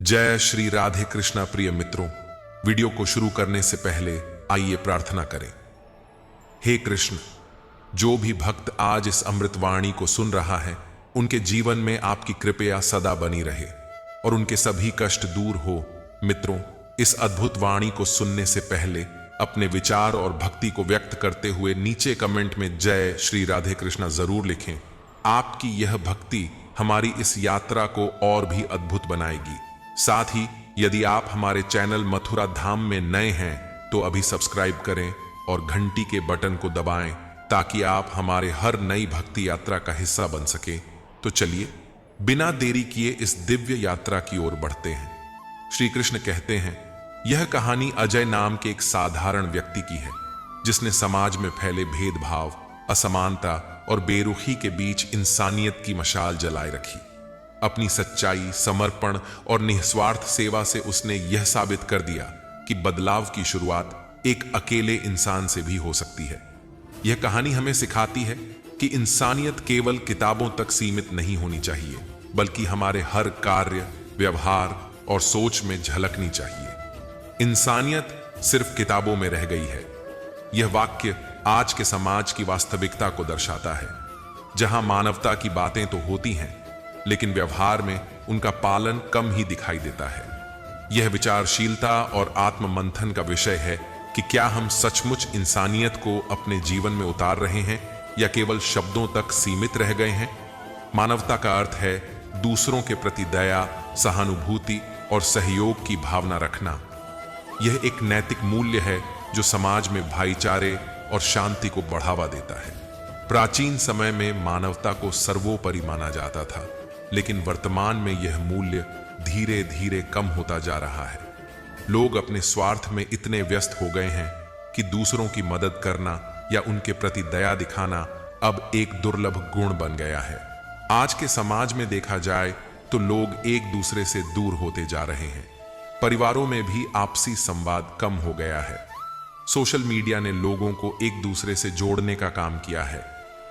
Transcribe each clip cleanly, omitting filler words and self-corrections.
जय श्री राधे कृष्णा। प्रिय मित्रों, वीडियो को शुरू करने से पहले आइए प्रार्थना करें। हे कृष्ण, जो भी भक्त आज इस अमृतवाणी को सुन रहा है, उनके जीवन में आपकी कृपया सदा बनी रहे और उनके सभी कष्ट दूर हो। मित्रों, इस अद्भुत वाणी को सुनने से पहले अपने विचार और भक्ति को व्यक्त करते हुए नीचे कमेंट में जय श्री राधे कृष्णा जरूर लिखें। आपकी यह भक्ति हमारी इस यात्रा को और भी अद्भुत बनाएगी। साथ ही यदि आप हमारे चैनल मथुरा धाम में नए हैं तो अभी सब्सक्राइब करें और घंटी के बटन को दबाएं ताकि आप हमारे हर नई भक्ति यात्रा का हिस्सा बन सके। तो चलिए बिना देरी किए इस दिव्य यात्रा की ओर बढ़ते हैं। श्री कृष्ण कहते हैं, यह कहानी अजय नाम के एक साधारण व्यक्ति की है जिसने समाज में फैले भेदभाव, असमानता और बेरुखी के बीच इंसानियत की मशाल जलाए रखी। अपनी सच्चाई, समर्पण और निस्वार्थ सेवा से उसने यह साबित कर दिया कि बदलाव की शुरुआत एक अकेले इंसान से भी हो सकती है। यह कहानी हमें सिखाती है कि इंसानियत केवल किताबों तक सीमित नहीं होनी चाहिए, बल्कि हमारे हर कार्य, व्यवहार और सोच में झलकनी चाहिए। इंसानियत सिर्फ किताबों में रह गई है। यह वाक्य आज के समाज की वास्तविकता को दर्शाता है, जहां मानवता की बातें तो होती हैं, लेकिन व्यवहार में उनका पालन कम ही दिखाई देता है। यह विचारशीलता और आत्ममंथन का विषय है कि क्या हम सचमुच इंसानियत को अपने जीवन में उतार रहे हैं या केवल शब्दों तक सीमित रह गए हैं। मानवता का अर्थ है दूसरों के प्रति दया, सहानुभूति और सहयोग की भावना रखना। यह एक नैतिक मूल्य है जो समाज में भाईचारे और शांति को बढ़ावा देता है। प्राचीन समय में मानवता को सर्वोपरि माना जाता था, लेकिन वर्तमान में यह मूल्य धीरे धीरे कम होता जा रहा है। लोग अपने स्वार्थ में इतने व्यस्त हो गए हैं कि दूसरों की मदद करना या उनके प्रति दया दिखाना अब एक दुर्लभ गुण बन गया है। आज के समाज में देखा जाए तो लोग एक दूसरे से दूर होते जा रहे हैं। परिवारों में भी आपसी संवाद कम हो गया है। सोशल मीडिया ने लोगों को एक दूसरे से जोड़ने का काम किया है,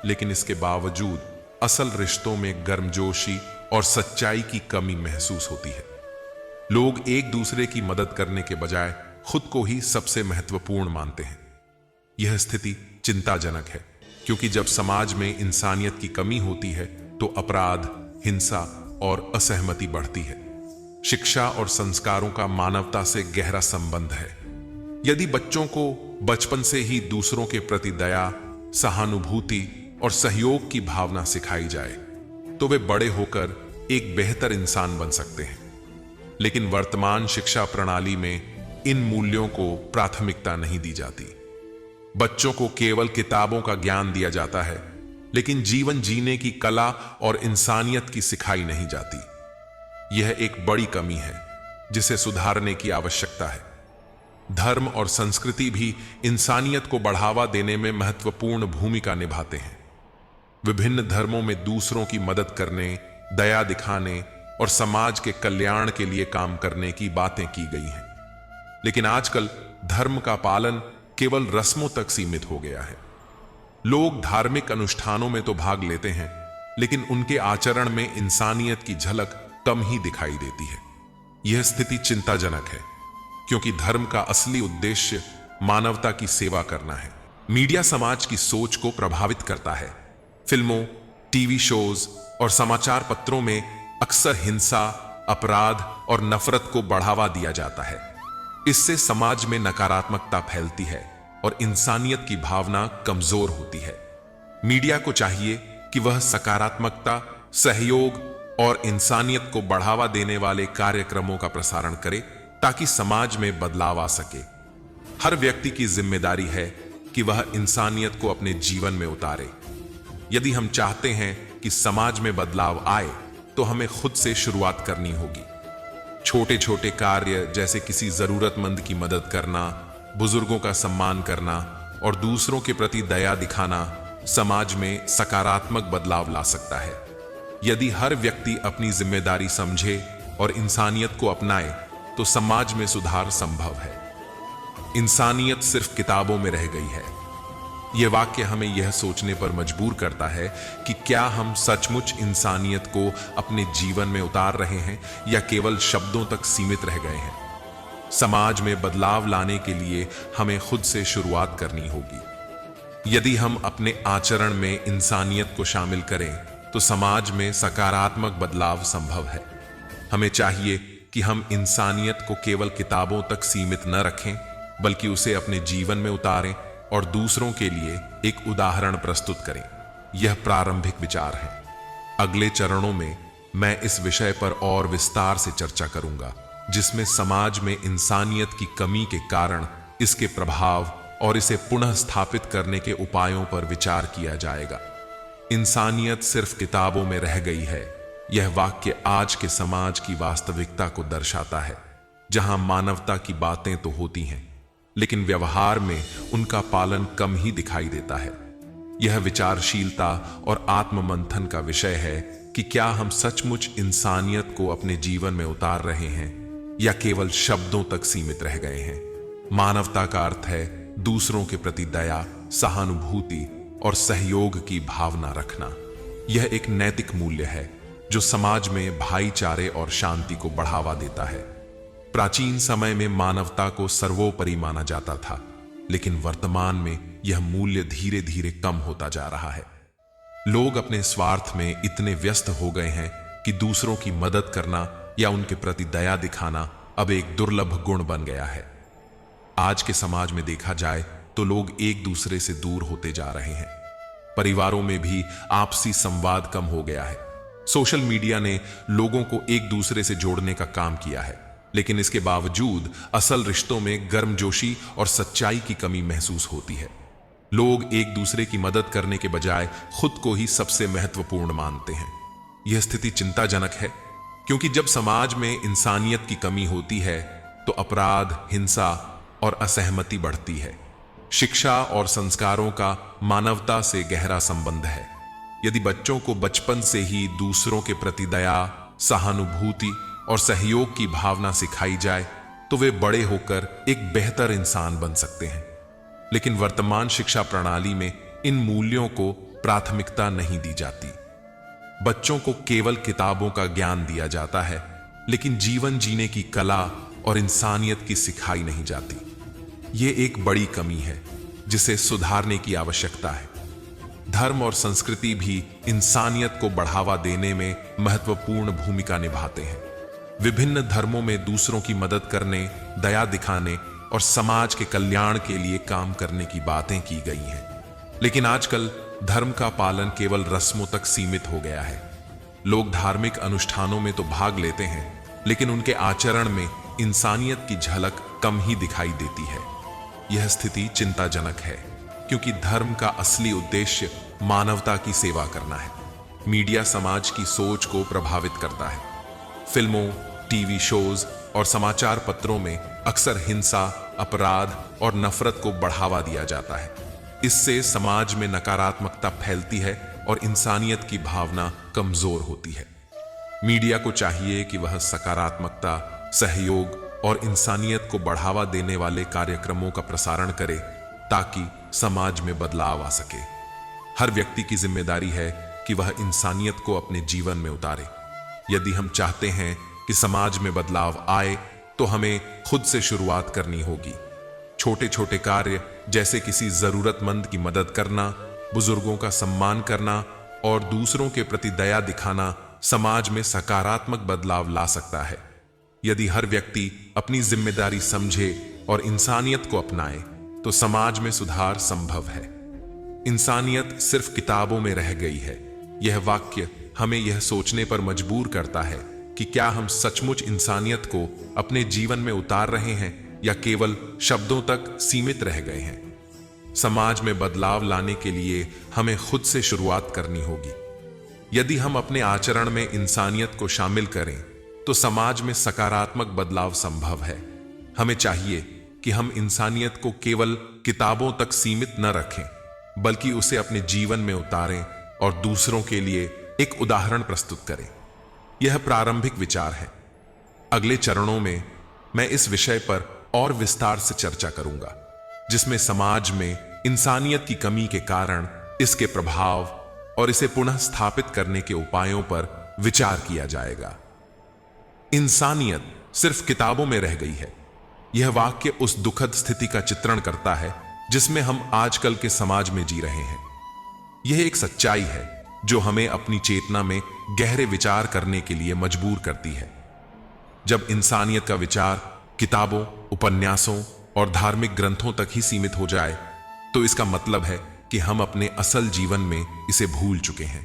लेकिन इसके बावजूद असल रिश्तों में गर्मजोशी और सच्चाई की कमी महसूस होती है। लोग एक दूसरे की मदद करने के बजाय खुद को ही सबसे महत्वपूर्ण मानते हैं। यह स्थिति चिंताजनक है, क्योंकि जब समाज में इंसानियत की कमी होती है तो अपराध, हिंसा और असहमति बढ़ती है। शिक्षा और संस्कारों का मानवता से गहरा संबंध है। यदि बच्चों को बचपन से ही दूसरों के प्रति दया, सहानुभूति और सहयोग की भावना सिखाई जाए तो वे बड़े होकर एक बेहतर इंसान बन सकते हैं। लेकिन वर्तमान शिक्षा प्रणाली में इन मूल्यों को प्राथमिकता नहीं दी जाती। बच्चों को केवल किताबों का ज्ञान दिया जाता है, लेकिन जीवन जीने की कला और इंसानियत की सिखाई नहीं जाती। यह एक बड़ी कमी है जिसे सुधारने की आवश्यकता है। धर्म और संस्कृति भी इंसानियत को बढ़ावा देने में महत्वपूर्ण भूमिका निभाते हैं। विभिन्न धर्मों में दूसरों की मदद करने, दया दिखाने और समाज के कल्याण के लिए काम करने की बातें की गई हैं। लेकिन आजकल धर्म का पालन केवल रस्मों तक सीमित हो गया है। लोग धार्मिक अनुष्ठानों में तो भाग लेते हैं, लेकिन उनके आचरण में इंसानियत की झलक कम ही दिखाई देती है। यह स्थिति चिंताजनक है, क्योंकि धर्म का असली उद्देश्य मानवता की सेवा करना है। मीडिया समाज की सोच को प्रभावित करता है। फिल्मों, टीवी शोज और समाचार पत्रों में अक्सर हिंसा, अपराध और नफरत को बढ़ावा दिया जाता है। इससे समाज में नकारात्मकता फैलती है और इंसानियत की भावना कमजोर होती है। मीडिया को चाहिए कि वह सकारात्मकता, सहयोग और इंसानियत को बढ़ावा देने वाले कार्यक्रमों का प्रसारण करे ताकि समाज में बदलाव आ सके। हर व्यक्ति की जिम्मेदारी है कि वह इंसानियत को अपने जीवन में उतारे। यदि हम चाहते हैं कि समाज में बदलाव आए तो हमें खुद से शुरुआत करनी होगी। छोटे छोटे कार्य जैसे किसी जरूरतमंद की मदद करना, बुजुर्गों का सम्मान करना और दूसरों के प्रति दया दिखाना समाज में सकारात्मक बदलाव ला सकता है। यदि हर व्यक्ति अपनी जिम्मेदारी समझे और इंसानियत को अपनाए तो समाज में सुधार संभव है। इंसानियत सिर्फ किताबों में रह गई है। यह वाक्य हमें यह सोचने पर मजबूर करता है कि क्या हम सचमुच इंसानियत को अपने जीवन में उतार रहे हैं या केवल शब्दों तक सीमित रह गए हैं। समाज में बदलाव लाने के लिए हमें खुद से शुरुआत करनी होगी। यदि हम अपने आचरण में इंसानियत को शामिल करें तो समाज में सकारात्मक बदलाव संभव है। हमें चाहिए कि हम इंसानियत को केवल किताबों तक सीमित न रखें, बल्कि उसे अपने जीवन में उतारें और दूसरों के लिए एक उदाहरण प्रस्तुत करें। यह प्रारंभिक विचार है। अगले चरणों में मैं इस विषय पर और विस्तार से चर्चा करूंगा, जिसमें समाज में इंसानियत की कमी के कारण, इसके प्रभाव और इसे पुनः स्थापित करने के उपायों पर विचार किया जाएगा। इंसानियत सिर्फ किताबों में रह गई है। यह वाक्य आज के समाज की वास्तविकता को दर्शाता है, जहां मानवता की बातें तो होती हैं, लेकिन व्यवहार में उनका पालन कम ही दिखाई देता है। यह विचारशीलता और आत्ममंथन का विषय है कि क्या हम सचमुच इंसानियत को अपने जीवन में उतार रहे हैं या केवल शब्दों तक सीमित रह गए हैं। मानवता का अर्थ है दूसरों के प्रति दया, सहानुभूति और सहयोग की भावना रखना। यह एक नैतिक मूल्य है जो समाज में भाईचारे और शांति को बढ़ावा देता है। प्राचीन समय में मानवता को सर्वोपरि माना जाता था, लेकिन वर्तमान में यह मूल्य धीरे धीरे कम होता जा रहा है। लोग अपने स्वार्थ में इतने व्यस्त हो गए हैं कि दूसरों की मदद करना या उनके प्रति दया दिखाना अब एक दुर्लभ गुण बन गया है। आज के समाज में देखा जाए तो लोग एक दूसरे से दूर होते जा रहे हैं। परिवारों में भी आपसी संवाद कम हो गया है। सोशल मीडिया ने लोगों को एक दूसरे से जोड़ने का काम किया है, लेकिन इसके बावजूद असल रिश्तों में गर्मजोशी और सच्चाई की कमी महसूस होती है। लोग एक दूसरे की मदद करने के बजाय खुद को ही सबसे महत्वपूर्ण मानते हैं। यह स्थिति चिंताजनक है, क्योंकि जब समाज में इंसानियत की कमी होती है तो अपराध, हिंसा और असहमति बढ़ती है। शिक्षा और संस्कारों का मानवता से गहरा संबंध है। यदि बच्चों को बचपन से ही दूसरों के प्रति दया, सहानुभूति और सहयोग की भावना सिखाई जाए तो वे बड़े होकर एक बेहतर इंसान बन सकते हैं। लेकिन वर्तमान शिक्षा प्रणाली में इन मूल्यों को प्राथमिकता नहीं दी जाती। बच्चों को केवल किताबों का ज्ञान दिया जाता है, लेकिन जीवन जीने की कला और इंसानियत की सिखाई नहीं जाती। ये एक बड़ी कमी है जिसे सुधारने की आवश्यकता है। धर्म और संस्कृति भी इंसानियत को बढ़ावा देने में महत्वपूर्ण भूमिका निभाते हैं। विभिन्न धर्मों में दूसरों की मदद करने, दया दिखाने और समाज के कल्याण के लिए काम करने की बातें की गई हैं। लेकिन आजकल धर्म का पालन केवल रस्मों तक सीमित हो गया है। लोग धार्मिक अनुष्ठानों में तो भाग लेते हैं, लेकिन उनके आचरण में इंसानियत की झलक कम ही दिखाई देती है। यह स्थिति चिंताजनक है, क्योंकि धर्म का असली उद्देश्य मानवता की सेवा करना है। मीडिया समाज की सोच को प्रभावित करता है। फिल्मों, टीवी शोज और समाचार पत्रों में अक्सर हिंसा, अपराध और नफरत को बढ़ावा दिया जाता है। इससे समाज में नकारात्मकता फैलती है और इंसानियत की भावना कमजोर होती है। मीडिया को चाहिए कि वह सकारात्मकता, सहयोग और इंसानियत को बढ़ावा देने वाले कार्यक्रमों का प्रसारण करे, ताकि समाज में बदलाव आ सके। हर व्यक्ति की जिम्मेदारी है कि वह इंसानियत को अपने जीवन में उतारे। यदि हम चाहते हैं कि समाज में बदलाव आए, तो हमें खुद से शुरुआत करनी होगी। छोटे छोटे कार्य जैसे किसी जरूरतमंद की मदद करना, बुजुर्गों का सम्मान करना और दूसरों के प्रति दया दिखाना समाज में सकारात्मक बदलाव ला सकता है। यदि हर व्यक्ति अपनी जिम्मेदारी समझे और इंसानियत को अपनाए, तो समाज में सुधार संभव है। इंसानियत सिर्फ किताबों में रह गई है। यह वाक्य हमें यह सोचने पर मजबूर करता है कि क्या हम सचमुच इंसानियत को अपने जीवन में उतार रहे हैं या केवल शब्दों तक सीमित रह गए हैं। समाज में बदलाव लाने के लिए हमें खुद से शुरुआत करनी होगी। यदि हम अपने आचरण में इंसानियत को शामिल करें, तो समाज में सकारात्मक बदलाव संभव है। हमें चाहिए कि हम इंसानियत को केवल किताबों तक सीमित न रखें, बल्कि उसे अपने जीवन में उतारें और दूसरों के लिए एक उदाहरण प्रस्तुत करें। यह प्रारंभिक विचार है। अगले चरणों में मैं इस विषय पर और विस्तार से चर्चा करूंगा, जिसमें समाज में इंसानियत की कमी के कारण इसके प्रभाव और इसे पुनः स्थापित करने के उपायों पर विचार किया जाएगा। इंसानियत सिर्फ किताबों में रह गई है। यह वाक्य उस दुखद स्थिति का चित्रण करता है जिसमें हम आजकल के समाज में जी रहे हैं। यह एक सच्चाई है जो हमें अपनी चेतना में गहरे विचार करने के लिए मजबूर करती है। जब इंसानियत का विचार किताबों, उपन्यासों और धार्मिक ग्रंथों तक ही सीमित हो जाए तो इसका मतलब है कि हम अपने असल जीवन में इसे भूल चुके हैं।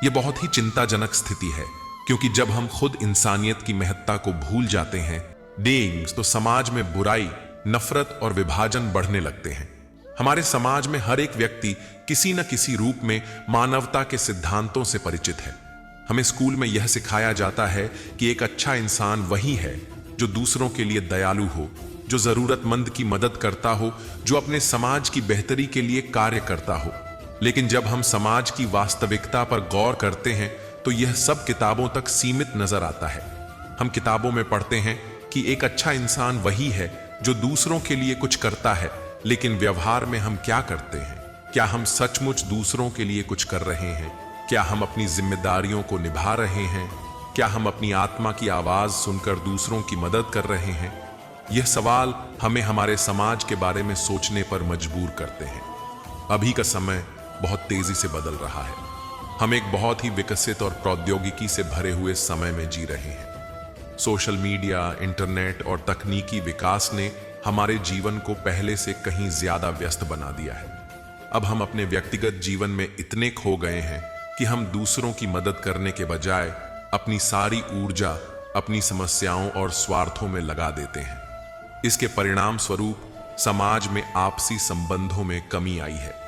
यह बहुत ही चिंताजनक स्थिति है, क्योंकि जब हम खुद इंसानियत की महत्ता को भूल जाते हैं तो समाज में बुराई, नफरत और विभाजन बढ़ने लगते हैं। हमारे समाज में हर एक व्यक्ति किसी न किसी रूप में मानवता के सिद्धांतों से परिचित है। हमें स्कूल में यह सिखाया जाता है कि एक अच्छा इंसान वही है जो दूसरों के लिए दयालु हो, जो जरूरतमंद की मदद करता हो, जो अपने समाज की बेहतरी के लिए कार्य करता हो। लेकिन जब हम समाज की वास्तविकता पर गौर करते हैं तो यह सब किताबों तक सीमित नजर आता है। हम किताबों में पढ़ते हैं कि एक अच्छा इंसान वही है जो दूसरों के लिए कुछ करता है, लेकिन व्यवहार में हम क्या करते हैं? क्या हम सचमुच दूसरों के लिए कुछ कर रहे हैं? क्या हम अपनी जिम्मेदारियों को निभा रहे हैं? क्या हम अपनी आत्मा की आवाज सुनकर दूसरों की मदद कर रहे हैं? यह सवाल हमें हमारे समाज के बारे में सोचने पर मजबूर करते हैं। अभी का समय बहुत तेजी से बदल रहा है। हम एक बहुत ही विकसित और प्रौद्योगिकी से भरे हुए समय में जी रहे हैं। सोशल मीडिया, इंटरनेट और तकनीकी विकास ने हमारे जीवन को पहले से कहीं ज्यादा व्यस्त बना दिया है। अब हम अपने व्यक्तिगत जीवन में इतने खो गए हैं कि हम दूसरों की मदद करने के बजाय अपनी सारी ऊर्जा अपनी समस्याओं और स्वार्थों में लगा देते हैं। इसके परिणाम स्वरूप समाज में आपसी संबंधों में कमी आई है।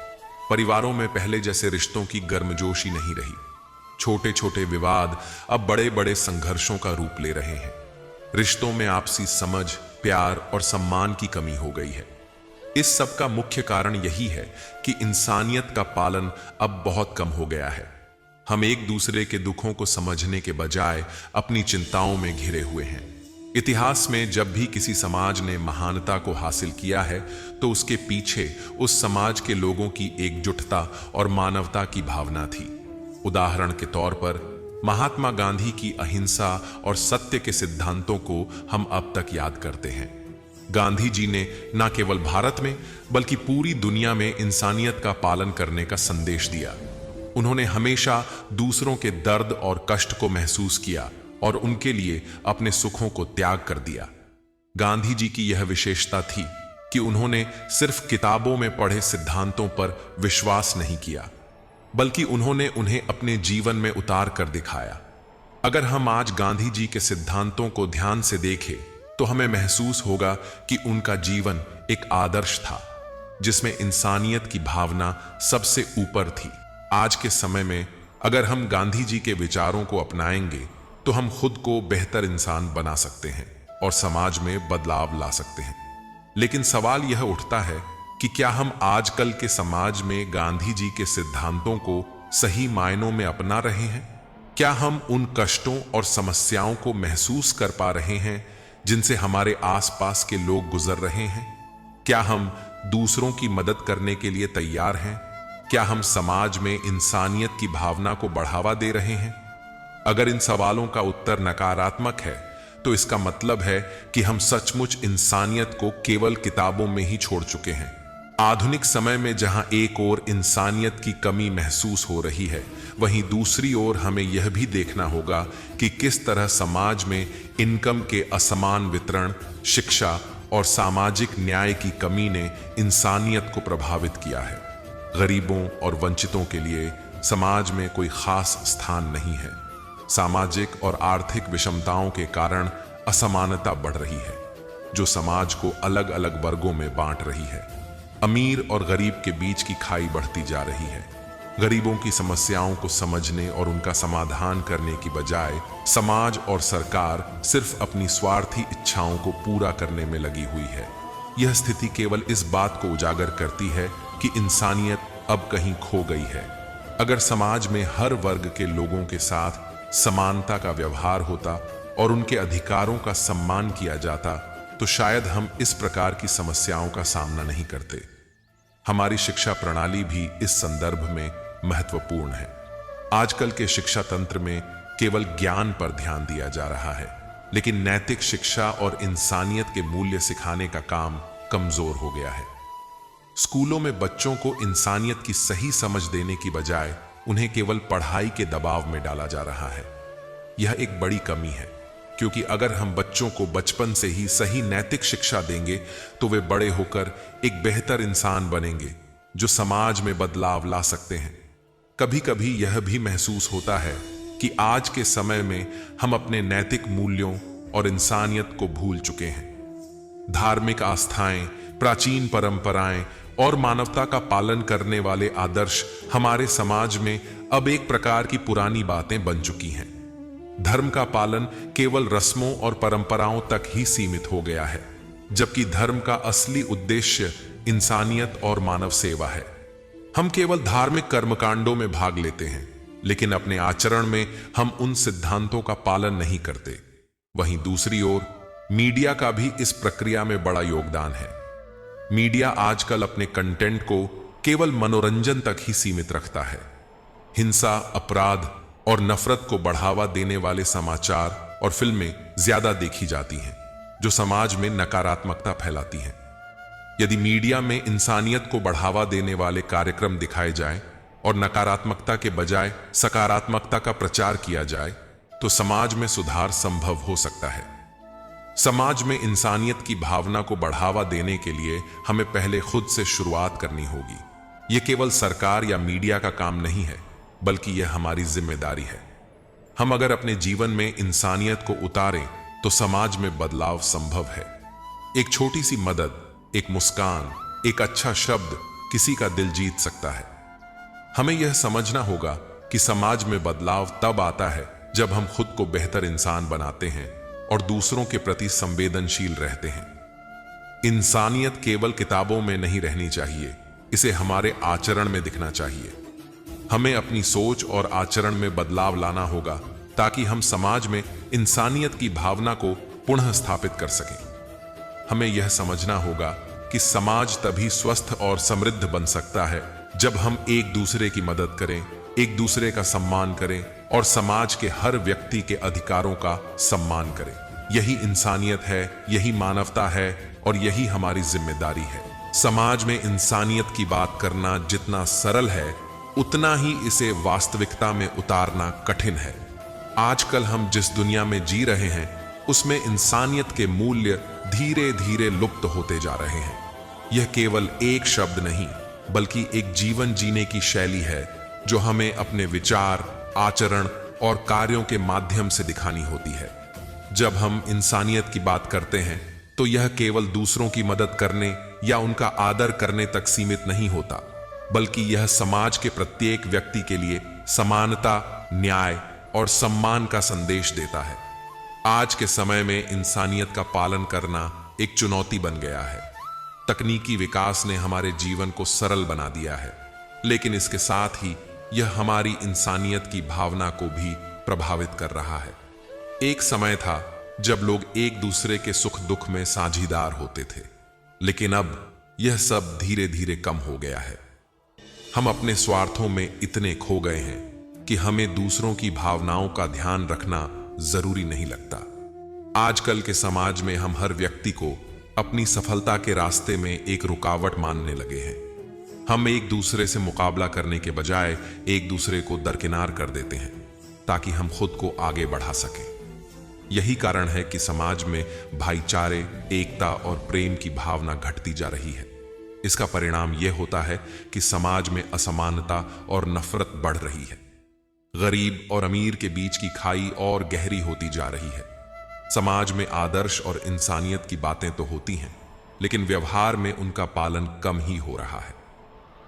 परिवारों में पहले जैसे रिश्तों की गर्मजोशी नहीं रही। छोटे छोटे विवाद अब बड़े बड़े संघर्षों का रूप ले रहे हैं। रिश्तों में आपसी समझ, प्यार और सम्मान की कमी हो गई है। इस सब का मुख्य कारण यही है कि इंसानियत का पालन अब बहुत कम हो गया है। हम एक दूसरे के दुखों को समझने के बजाय अपनी चिंताओं में घिरे हुए हैं। इतिहास में जब भी किसी समाज ने महानता को हासिल किया है तो उसके पीछे उस समाज के लोगों की एकजुटता और मानवता की भावना थी। उदाहरण के तौर पर महात्मा गांधी की अहिंसा और सत्य के सिद्धांतों को हम अब तक याद करते हैं। गांधी जी ने न केवल भारत में बल्कि पूरी दुनिया में इंसानियत का पालन करने का संदेश दिया। उन्होंने हमेशा दूसरों के दर्द और कष्ट को महसूस किया और उनके लिए अपने सुखों को त्याग कर दिया। गांधी जी की यह विशेषता थी कि उन्होंने सिर्फ किताबों में पढ़े सिद्धांतों पर विश्वास नहीं किया, बल्कि उन्होंने उन्हें अपने जीवन में उतार कर दिखाया। अगर हम आज गांधी जी के सिद्धांतों को ध्यान से देखें तो हमें महसूस होगा कि उनका जीवन एक आदर्श था जिसमें इंसानियत की भावना सबसे ऊपर थी। आज के समय में अगर हम गांधी जी के विचारों को अपनाएंगे तो हम खुद को बेहतर इंसान बना सकते हैं और समाज में बदलाव ला सकते हैं। लेकिन सवाल यह उठता है कि क्या हम आजकल के समाज में गांधी जी के सिद्धांतों को सही मायनों में अपना रहे हैं? क्या हम उन कष्टों और समस्याओं को महसूस कर पा रहे हैं जिनसे हमारे आसपास के लोग गुजर रहे हैं? क्या हम दूसरों की मदद करने के लिए तैयार हैं? क्या हम समाज में इंसानियत की भावना को बढ़ावा दे रहे हैं? अगर इन सवालों का उत्तर नकारात्मक है तो इसका मतलब है कि हम सचमुच इंसानियत को केवल किताबों में ही छोड़ चुके हैं। आधुनिक समय में जहां एक ओर इंसानियत की कमी महसूस हो रही है, वहीं दूसरी ओर हमें यह भी देखना होगा कि किस तरह समाज में इनकम के असमान वितरण, शिक्षा और सामाजिक न्याय की कमी ने इंसानियत को प्रभावित किया है। गरीबों और वंचितों के लिए समाज में कोई खास स्थान नहीं है। सामाजिक और आर्थिक विषमताओं के कारण असमानता बढ़ रही है, जो समाज को अलग अलग वर्गों में बांट रही है। अमीर और गरीब के बीच की खाई बढ़ती जा रही है। गरीबों की समस्याओं को समझने और उनका समाधान करने की बजाय समाज और सरकार सिर्फ अपनी स्वार्थी इच्छाओं को पूरा करने में लगी हुई है। यह स्थिति केवल इस बात को उजागर करती है कि इंसानियत अब कहीं खो गई है। अगर समाज में हर वर्ग के लोगों के साथ समानता का व्यवहार होता और उनके अधिकारों का सम्मान किया जाता तो शायद हम इस प्रकार की समस्याओं का सामना नहीं करते। हमारी शिक्षा प्रणाली भी इस संदर्भ में महत्वपूर्ण है। आजकल के शिक्षा तंत्र में केवल ज्ञान पर ध्यान दिया जा रहा है, लेकिन नैतिक शिक्षा और इंसानियत के मूल्य सिखाने का काम कमजोर हो गया है। स्कूलों में बच्चों को इंसानियत की सही समझ देने की बजाय उन्हें केवल पढ़ाई के दबाव में डाला जा रहा है। यह एक बड़ी कमी है, क्योंकि अगर हम बच्चों को बचपन से ही सही नैतिक शिक्षा देंगे तो वे बड़े होकर एक बेहतर इंसान बनेंगे जो समाज में बदलाव ला सकते हैं। कभी कभी यह भी महसूस होता है कि आज के समय में हम अपने नैतिक मूल्यों और इंसानियत को भूल चुके हैं। धार्मिक आस्थाएं, प्राचीन परंपराएं और मानवता का पालन करने वाले आदर्श हमारे समाज में अब एक प्रकार की पुरानी बातें बन चुकी हैं। धर्म का पालन केवल रस्मों और परंपराओं तक ही सीमित हो गया है, जबकि धर्म का असली उद्देश्य इंसानियत और मानव सेवा है। हम केवल धार्मिक कर्मकांडों में भाग लेते हैं, लेकिन अपने आचरण में हम उन सिद्धांतों का पालन नहीं करते। वहीं दूसरी ओर मीडिया का भी इस प्रक्रिया में बड़ा योगदान है। मीडिया आजकल अपने कंटेंट को केवल मनोरंजन तक ही सीमित रखता है। हिंसा, अपराध और नफरत को बढ़ावा देने वाले समाचार और फिल्में ज्यादा देखी जाती हैं, जो समाज में नकारात्मकता फैलाती हैं। यदि मीडिया में इंसानियत को बढ़ावा देने वाले कार्यक्रम दिखाए जाएं और नकारात्मकता के बजाय सकारात्मकता का प्रचार किया जाए, तो समाज में सुधार संभव हो सकता है। समाज में इंसानियत की भावना को बढ़ावा देने के लिए हमें पहले खुद से शुरुआत करनी होगी। यह केवल सरकार या मीडिया का काम नहीं है, बल्कि यह हमारी जिम्मेदारी है। हम अगर अपने जीवन में इंसानियत को उतारें तो समाज में बदलाव संभव है। एक छोटी सी मदद, एक मुस्कान, एक अच्छा शब्द किसी का दिल जीत सकता है। हमें यह समझना होगा कि समाज में बदलाव तब आता है जब हम खुद को बेहतर इंसान बनाते हैं और दूसरों के प्रति संवेदनशील रहते हैं। इंसानियत केवल किताबों में नहीं रहनी चाहिए, इसे हमारे आचरण में दिखना चाहिए। हमें अपनी सोच और आचरण में बदलाव लाना होगा ताकि हम समाज में इंसानियत की भावना को पुनः स्थापित कर सकें। हमें यह समझना होगा कि समाज तभी स्वस्थ और समृद्ध बन सकता है जब हम एक दूसरे की मदद करें, एक दूसरे का सम्मान करें और समाज के हर व्यक्ति के अधिकारों का सम्मान करें। यही इंसानियत है, यही मानवता है और यही हमारी जिम्मेदारी है। समाज में इंसानियत की बात करना जितना सरल है, उतना ही इसे वास्तविकता में उतारना कठिन है। आजकल हम जिस दुनिया में जी रहे हैं, उसमें इंसानियत के मूल्य धीरे धीरे लुप्त होते जा रहे हैं। यह केवल एक शब्द नहीं, बल्कि एक जीवन जीने की शैली है जो हमें अपने विचार, आचरण और कार्यों के माध्यम से दिखानी होती है। जब हम इंसानियत की बात करते हैं तो यह केवल दूसरों की मदद करने या उनका आदर करने तक सीमित नहीं होता, बल्कि यह समाज के प्रत्येक व्यक्ति के लिए समानता, न्याय और सम्मान का संदेश देता है। आज के समय में इंसानियत का पालन करना एक चुनौती बन गया है। तकनीकी विकास ने हमारे जीवन को सरल बना दिया है, लेकिन इसके साथ ही यह हमारी इंसानियत की भावना को भी प्रभावित कर रहा है। एक समय था जब लोग एक दूसरे के सुख दुख में साझीदार होते थे, लेकिन अब यह सब धीरे धीरे कम हो गया है। हम अपने स्वार्थों में इतने खो गए हैं कि हमें दूसरों की भावनाओं का ध्यान रखना जरूरी नहीं लगता। आजकल के समाज में हम हर व्यक्ति को अपनी सफलता के रास्ते में एक रुकावट मानने लगे हैं। हम एक दूसरे से मुकाबला करने के बजाय एक दूसरे को दरकिनार कर देते हैं ताकि हम खुद को आगे बढ़ा सकें। यही कारण है कि समाज में भाईचारे, एकता और प्रेम की भावना घटती जा रही है। इसका परिणाम यह होता है कि समाज में असमानता और नफरत बढ़ रही है। गरीब और अमीर के बीच की खाई और गहरी होती जा रही है। समाज में आदर्श और इंसानियत की बातें तो होती हैं, लेकिन व्यवहार में उनका पालन कम ही हो रहा है।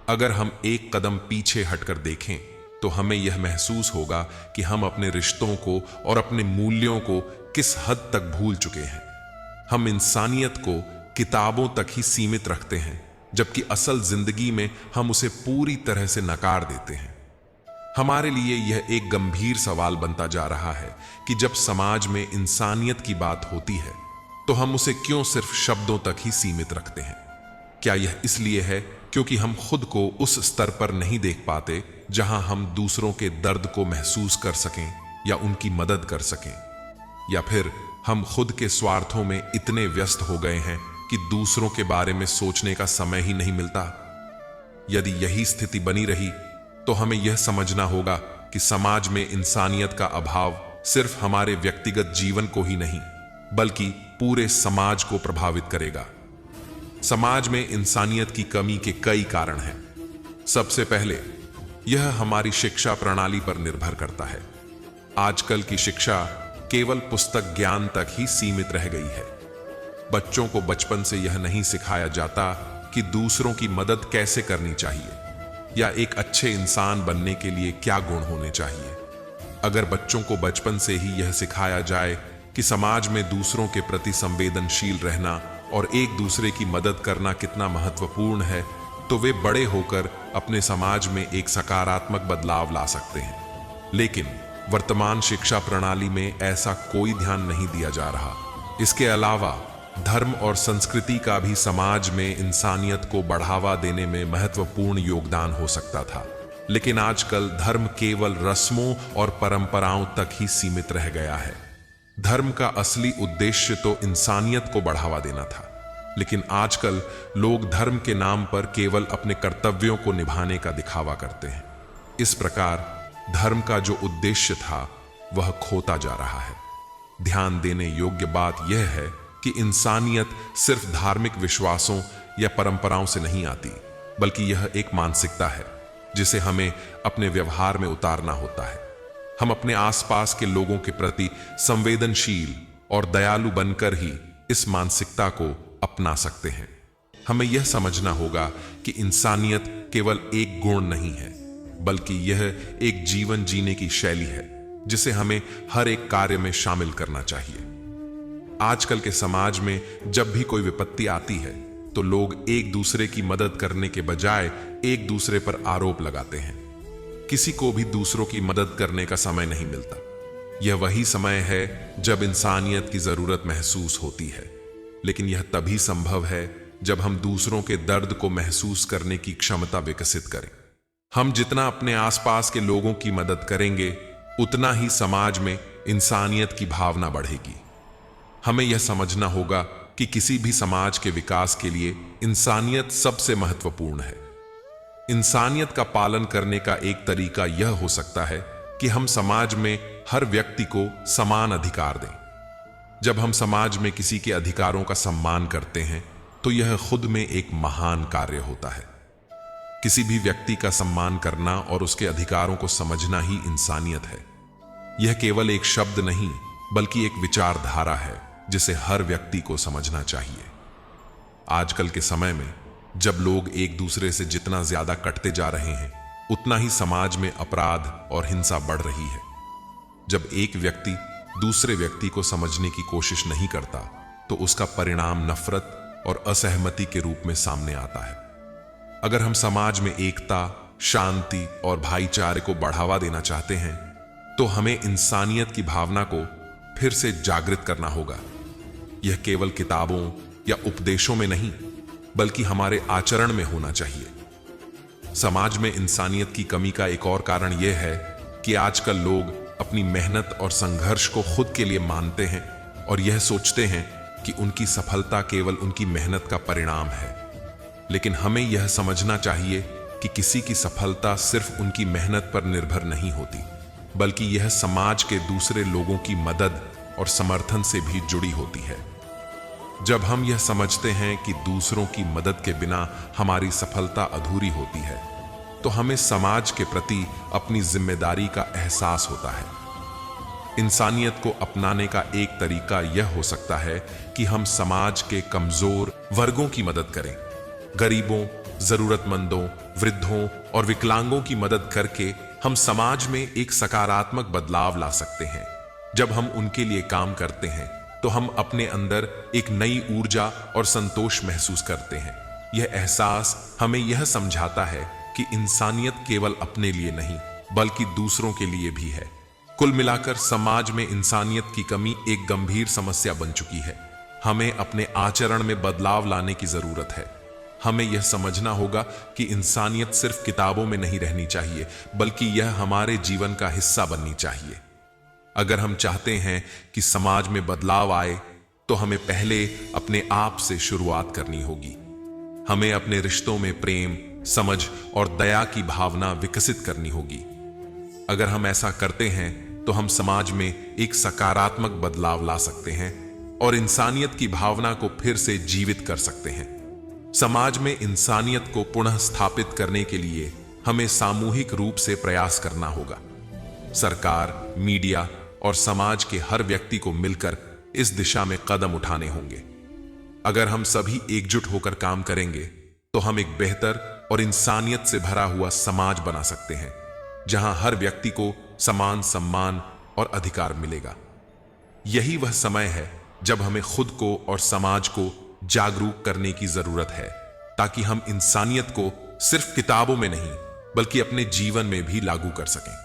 अगर हम एक कदम पीछे हटकर देखें तो हमें यह महसूस होगा कि हम अपने रिश्तों को और अपने मूल्यों को किस हद तक भूल चुके हैं। हम इंसानियत को किताबों तक ही सीमित रखते हैं, जबकि असल जिंदगी में हम उसे पूरी तरह से नकार देते हैं। हमारे लिए यह एक गंभीर सवाल बनता जा रहा है कि जब समाज में इंसानियत की बात होती है तो हम उसे क्यों सिर्फ शब्दों तक ही सीमित रखते हैं। क्या यह इसलिए है क्योंकि हम खुद को उस स्तर पर नहीं देख पाते जहां हम दूसरों के दर्द को महसूस कर सकें या उनकी मदद कर सकें, या फिर हम खुद के स्वार्थों में इतने व्यस्त हो गए हैं कि दूसरों के बारे में सोचने का समय ही नहीं मिलता। यदि यही स्थिति बनी रही तो हमें यह समझना होगा कि समाज में इंसानियत का अभाव सिर्फ हमारे व्यक्तिगत जीवन को ही नहीं बल्कि पूरे समाज को प्रभावित करेगा। समाज में इंसानियत की कमी के कई कारण हैं। सबसे पहले यह हमारी शिक्षा प्रणाली पर निर्भर करता है। आजकल की शिक्षा केवल पुस्तक ज्ञान तक ही सीमित रह गई है। बच्चों को बचपन से यह नहीं सिखाया जाता कि दूसरों की मदद कैसे करनी चाहिए या एक अच्छे इंसान बनने के लिए क्या गुण होने चाहिए। अगर बच्चों को बचपन से ही यह सिखाया जाए कि समाज में दूसरों के प्रति संवेदनशील रहना और एक दूसरे की मदद करना कितना महत्वपूर्ण है, तो वे बड़े होकर अपने समाज में एक सकारात्मक बदलाव ला सकते हैं। लेकिन वर्तमान शिक्षा प्रणाली में ऐसा कोई ध्यान नहीं दिया जा रहा। इसके अलावा धर्म और संस्कृति का भी समाज में इंसानियत को बढ़ावा देने में महत्वपूर्ण योगदान हो सकता था, लेकिन आजकल धर्म केवल रस्मों और परंपराओं तक ही सीमित रह गया है। धर्म का असली उद्देश्य तो इंसानियत को बढ़ावा देना था, लेकिन आजकल लोग धर्म के नाम पर केवल अपने कर्तव्यों को निभाने का दिखावा करते हैं। इस प्रकार धर्म का जो उद्देश्य था वह खोता जा रहा है। ध्यान देने योग्य बात यह है कि इंसानियत सिर्फ धार्मिक विश्वासों या परंपराओं से नहीं आती, बल्कि यह एक मानसिकता है जिसे हमें अपने व्यवहार में उतारना होता है। हम अपने आसपास के लोगों के प्रति संवेदनशील और दयालु बनकर ही इस मानसिकता को अपना सकते हैं। हमें यह समझना होगा कि इंसानियत केवल एक गुण नहीं है, बल्कि यह एक जीवन जीने की शैली है जिसे हमें हर एक कार्य में शामिल करना चाहिए। आजकल के समाज में जब भी कोई विपत्ति आती है तो लोग एक दूसरे की मदद करने के बजाय एक दूसरे पर आरोप लगाते हैं। किसी को भी दूसरों की मदद करने का समय नहीं मिलता। यह वही समय है जब इंसानियत की जरूरत महसूस होती है, लेकिन यह तभी संभव है जब हम दूसरों के दर्द को महसूस करने की क्षमता विकसित करें। हम जितना अपने आसपास के लोगों की मदद करेंगे, उतना ही समाज में इंसानियत की भावना बढ़ेगी। हमें यह समझना होगा कि किसी भी समाज के विकास के लिए इंसानियत सबसे महत्वपूर्ण है। इंसानियत का पालन करने का एक तरीका यह हो सकता है कि हम समाज में हर व्यक्ति को समान अधिकार दें। जब हम समाज में किसी के अधिकारों का सम्मान करते हैं तो यह खुद में एक महान कार्य होता है। किसी भी व्यक्ति का सम्मान करना और उसके अधिकारों को समझना ही इंसानियत है। यह केवल एक शब्द नहीं बल्कि एक विचारधारा है जिसे हर व्यक्ति को समझना चाहिए। आजकल के समय में जब लोग एक दूसरे से जितना ज्यादा कटते जा रहे हैं, उतना ही समाज में अपराध और हिंसा बढ़ रही है। जब एक व्यक्ति दूसरे व्यक्ति को समझने की कोशिश नहीं करता तो उसका परिणाम नफरत और असहमति के रूप में सामने आता है। अगर हम समाज में एकता, शांति और भाईचारे को बढ़ावा देना चाहते हैं तो हमें इंसानियत की भावना को फिर से जागृत करना होगा। यह केवल किताबों या उपदेशों में नहीं बल्कि हमारे आचरण में होना चाहिए। समाज में इंसानियत की कमी का एक और कारण यह है कि आजकल लोग अपनी मेहनत और संघर्ष को खुद के लिए मानते हैं और यह सोचते हैं कि उनकी सफलता केवल उनकी मेहनत का परिणाम है। लेकिन हमें यह समझना चाहिए कि किसी की सफलता सिर्फ उनकी मेहनत पर निर्भर नहीं होती, बल्कि यह समाज के दूसरे लोगों की मदद और समर्थन से भी जुड़ी होती है। जब हम यह समझते हैं कि दूसरों की मदद के बिना हमारी सफलता अधूरी होती है, तो हमें समाज के प्रति अपनी जिम्मेदारी का एहसास होता है। इंसानियत को अपनाने का एक तरीका यह हो सकता है कि हम समाज के कमजोर वर्गों की मदद करें। गरीबों, जरूरतमंदों, वृद्धों और विकलांगों की मदद करके हम समाज में एक सकारात्मक बदलाव ला सकते हैं। जब हम उनके लिए काम करते हैं तो हम अपने अंदर एक नई ऊर्जा और संतोष महसूस करते हैं। यह एहसास हमें यह समझाता है कि इंसानियत केवल अपने लिए नहीं बल्कि दूसरों के लिए भी है। कुल मिलाकर समाज में इंसानियत की कमी एक गंभीर समस्या बन चुकी है। हमें अपने आचरण में बदलाव लाने की जरूरत है। हमें यह समझना होगा कि इंसानियत सिर्फ किताबों में नहीं रहनी चाहिए, बल्कि यह हमारे जीवन का हिस्सा बननी चाहिए। अगर हम चाहते हैं कि समाज में बदलाव आए, तो हमें पहले अपने आप से शुरुआत करनी होगी। हमें अपने रिश्तों में प्रेम, समझ और दया की भावना विकसित करनी होगी। अगर हम ऐसा करते हैं तो हम समाज में एक सकारात्मक बदलाव ला सकते हैं और इंसानियत की भावना को फिर से जीवित कर सकते हैं। समाज में इंसानियत को पुनः स्थापित करने के लिए हमें सामूहिक रूप से प्रयास करना होगा। सरकार, मीडिया और समाज के हर व्यक्ति को मिलकर इस दिशा में कदम उठाने होंगे। अगर हम सभी एकजुट होकर काम करेंगे तो हम एक बेहतर और इंसानियत से भरा हुआ समाज बना सकते हैं, जहां हर व्यक्ति को समान सम्मान और अधिकार मिलेगा। यही वह समय है जब हमें खुद को और समाज को जागरूक करने की जरूरत है, ताकि हम इंसानियत को सिर्फ किताबों में नहीं बल्कि अपने जीवन में भी लागू कर सकें।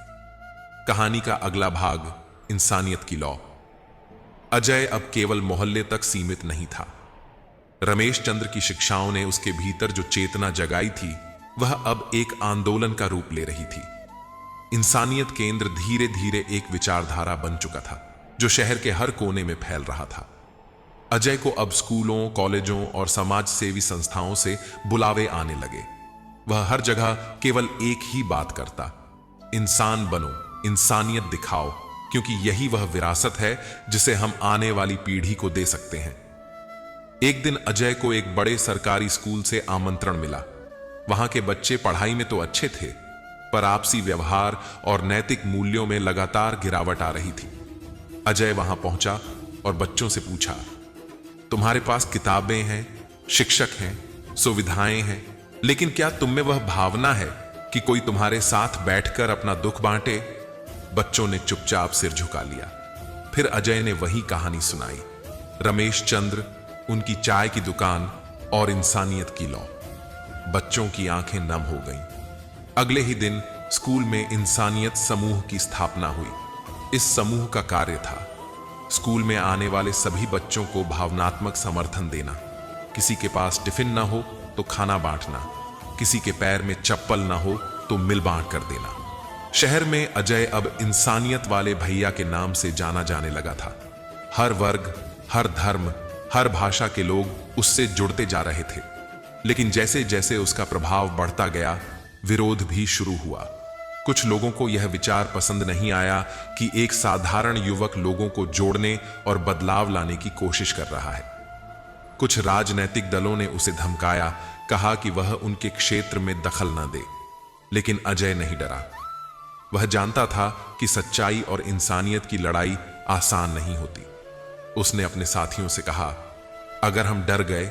कहानी का अगला भाग, इंसानियत की लौ। अजय अब केवल मोहल्ले तक सीमित नहीं था। रमेश चंद्र की शिक्षाओं ने उसके भीतर जो चेतना जगाई थी, वह अब एक आंदोलन का रूप ले रही थी। इंसानियत केंद्र धीरे धीरे एक विचारधारा बन चुका था, जो शहर के हर कोने में फैल रहा था। अजय को अब स्कूलों, कॉलेजों और समाज सेवी संस्थाओं से बुलावे आने लगे। वह हर जगह केवल एक ही बात करता, इंसान बनो, इंसानियत दिखाओ, क्योंकि यही वह विरासत है जिसे हम आने वाली पीढ़ी को दे सकते हैं। एक दिन अजय को एक बड़े सरकारी स्कूल से आमंत्रण मिला। वहां के बच्चे पढ़ाई में तो अच्छे थे, पर आपसी व्यवहार और नैतिक मूल्यों में लगातार गिरावट आ रही थी। अजय वहां पहुंचा और बच्चों से पूछा, तुम्हारे पास किताबें हैं, शिक्षक हैं, सुविधाएं हैं, लेकिन क्या तुम में वह भावना है कि कोई तुम्हारे साथ बैठकर अपना दुख बांटे? बच्चों ने चुपचाप सिर झुका लिया। फिर अजय ने वही कहानी सुनाई, रमेश चंद्र, उनकी चाय की दुकान और इंसानियत की लौ। बच्चों की आंखें नम हो गईं। अगले ही दिन स्कूल में इंसानियत समूह की स्थापना हुई। इस समूह का कार्य था स्कूल में आने वाले सभी बच्चों को भावनात्मक समर्थन देना। किसी के पास टिफिन ना हो तो खाना बांटना, किसी के पैर में चप्पल ना हो तो मिल बांट कर देना। शहर में अजय अब इंसानियत वाले भैया के नाम से जाना जाने लगा था। हर वर्ग, हर धर्म, हर भाषा के लोग उससे जुड़ते जा रहे थे। लेकिन जैसे जैसे उसका प्रभाव बढ़ता गया, विरोध भी शुरू हुआ। कुछ लोगों को यह विचार पसंद नहीं आया कि एक साधारण युवक लोगों को जोड़ने और बदलाव लाने की कोशिश कर रहा है। कुछ राजनैतिक दलों ने उसे धमकाया, कहा कि वह उनके क्षेत्र में दखल न दे। लेकिन अजय नहीं डरा। वह जानता था कि सच्चाई और इंसानियत की लड़ाई आसान नहीं होती। उसने अपने साथियों से कहा, अगर हम डर गए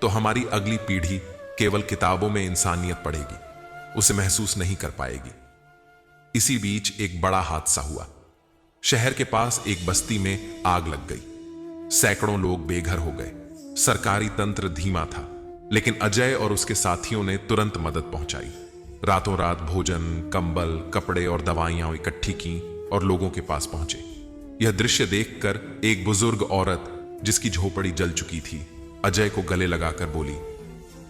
तो हमारी अगली पीढ़ी केवल किताबों में इंसानियत पढ़ेगी, उसे महसूस नहीं कर पाएगी। इसी बीच एक बड़ा हादसा हुआ। शहर के पास एक बस्ती में आग लग गई। सैकड़ों लोग बेघर हो गए। सरकारी तंत्र धीमा था, लेकिन अजय और उसके साथियों ने तुरंत मदद पहुंचाई। रातों रात भोजन, कंबल, कपड़े और दवाइयां इकट्ठी की और लोगों के पास पहुंचे। यह दृश्य देखकर एक बुजुर्ग औरत, जिसकी झोपड़ी जल चुकी थी, अजय को गले लगाकर बोली,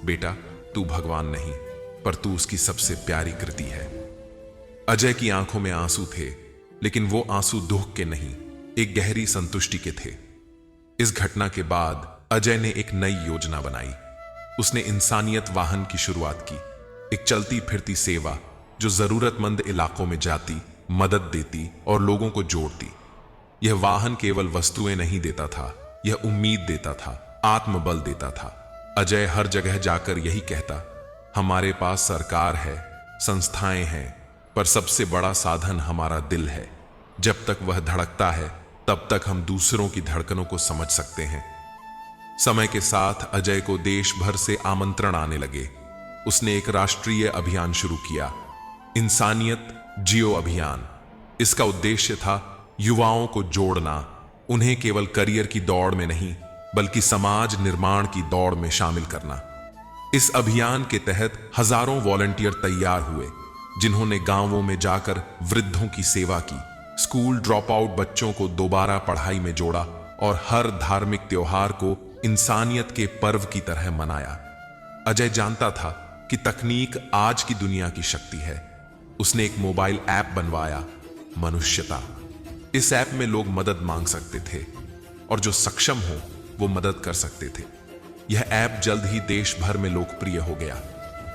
बेटा, तू भगवान नहीं, पर तू उसकी सबसे प्यारी कृति है। अजय की आंखों में आंसू थे, लेकिन वो आंसू दुख के नहीं, एक गहरी संतुष्टि के थे। इस घटना के बाद अजय ने एक नई योजना बनाई। उसने इंसानियत वाहन की शुरुआत की, एक चलती फिरती सेवा जो जरूरतमंद इलाकों में जाती, मदद देती और लोगों को जोड़ती। यह वाहन केवल वस्तुएं नहीं देता था, यह उम्मीद देता था, आत्मबल देता था। अजय हर जगह जाकर यही कहता, हमारे पास सरकार है, संस्थाएं हैं, पर सबसे बड़ा साधन हमारा दिल है। जब तक वह धड़कता है, तब तक हम दूसरों की धड़कनों को समझ सकते हैं। समय के साथ अजय को देश भर से आमंत्रण आने लगे। उसने एक राष्ट्रीय अभियान शुरू किया, इंसानियत जियो अभियान। इसका उद्देश्य था युवाओं को जोड़ना, उन्हें केवल करियर की दौड़ में नहीं, बल्कि समाज निर्माण की दौड़ में शामिल करना। इस अभियान के तहत हजारों वॉलंटियर तैयार हुए, जिन्होंने गांवों में जाकर वृद्धों की सेवा की, स्कूल ड्रॉप आउट बच्चों को दोबारा पढ़ाई में जोड़ा और हर धार्मिक त्योहार को इंसानियत के पर्व की तरह मनाया। अजय जानता था कि तकनीक आज की दुनिया की शक्ति है। उसने एक मोबाइल ऐप बनवाया, मनुष्यता। इस ऐप में लोग मदद मांग सकते थे और जो सक्षम हो वो मदद कर सकते थे। यह ऐप जल्द ही देश भर में लोकप्रिय हो गया।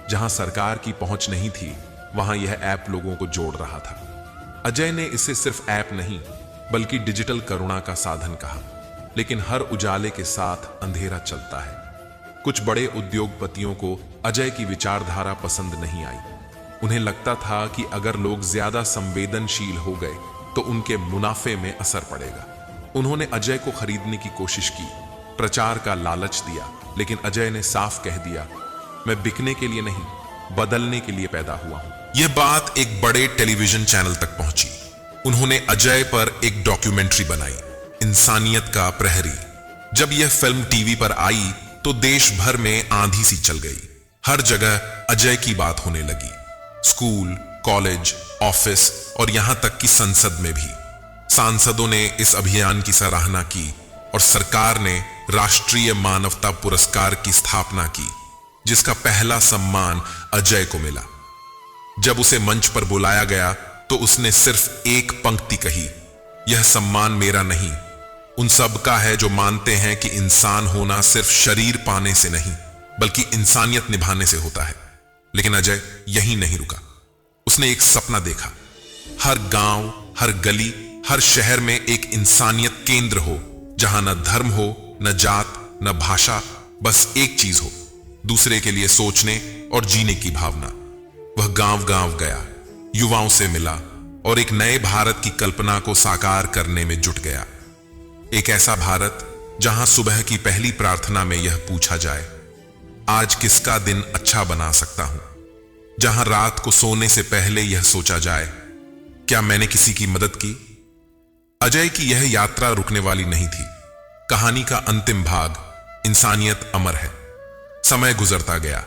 जहां सरकार की पहुंच नहीं थी, वहां यह ऐप लोगों को जोड़ रहा था। अजय ने इसे सिर्फ ऐप नहीं बल्कि डिजिटल करुणा का साधन कहा। लेकिन हर उजाले के साथ अंधेरा चलता है। कुछ बड़े उद्योगपतियों को अजय की विचारधारा पसंद नहीं आई। उन्हें लगता था कि अगर लोग ज्यादा संवेदनशील हो गए तो उनके मुनाफे में असर पड़ेगा। उन्होंने अजय को खरीदने की कोशिश की, प्रचार का लालच दिया, लेकिन अजय ने साफ कह दिया, मैं बिकने के लिए नहीं, बदलने के लिए पैदा हुआ हूं। यह बात एक बड़े टेलीविजन चैनल तक पहुंची। उन्होंने अजय पर एक डॉक्यूमेंट्री बनाई, इंसानियत का प्रहरी। जब यह फिल्म टीवी पर आई तो देश भर में आंधी सी चल गई। हर जगह अजय की बात होने लगी। स्कूल, कॉलेज, ऑफिस और यहां तक कि संसद में भी। सांसदों ने इस अभियान की सराहना की और सरकार ने राष्ट्रीय मानवता पुरस्कार की स्थापना की, जिसका पहला सम्मान अजय को मिला। जब उसे मंच पर बुलाया गया तो उसने सिर्फ एक पंक्ति कही, यह सम्मान मेरा नहीं, उन सब का है जो मानते हैं कि इंसान होना सिर्फ शरीर पाने से नहीं बल्कि इंसानियत निभाने से होता है। लेकिन अजय यहीं नहीं रुका। उसने एक सपना देखा, हर गांव, हर गली, हर शहर में एक इंसानियत केंद्र हो, जहां न धर्म हो, न जात, न भाषा, बस एक चीज हो, दूसरे के लिए सोचने और जीने की भावना। वह गांव गांव गया, युवाओं से मिला और एक नए भारत की कल्पना को साकार करने में जुट गया। एक ऐसा भारत जहां सुबह की पहली प्रार्थना में यह पूछा जाए, आज किसका दिन अच्छा बना सकता हूं। जहां रात को सोने से पहले यह सोचा जाए, क्या मैंने किसी की मदद की। अजय की यह यात्रा रुकने वाली नहीं थी। कहानी का अंतिम भाग, इंसानियत अमर है। समय गुजरता गया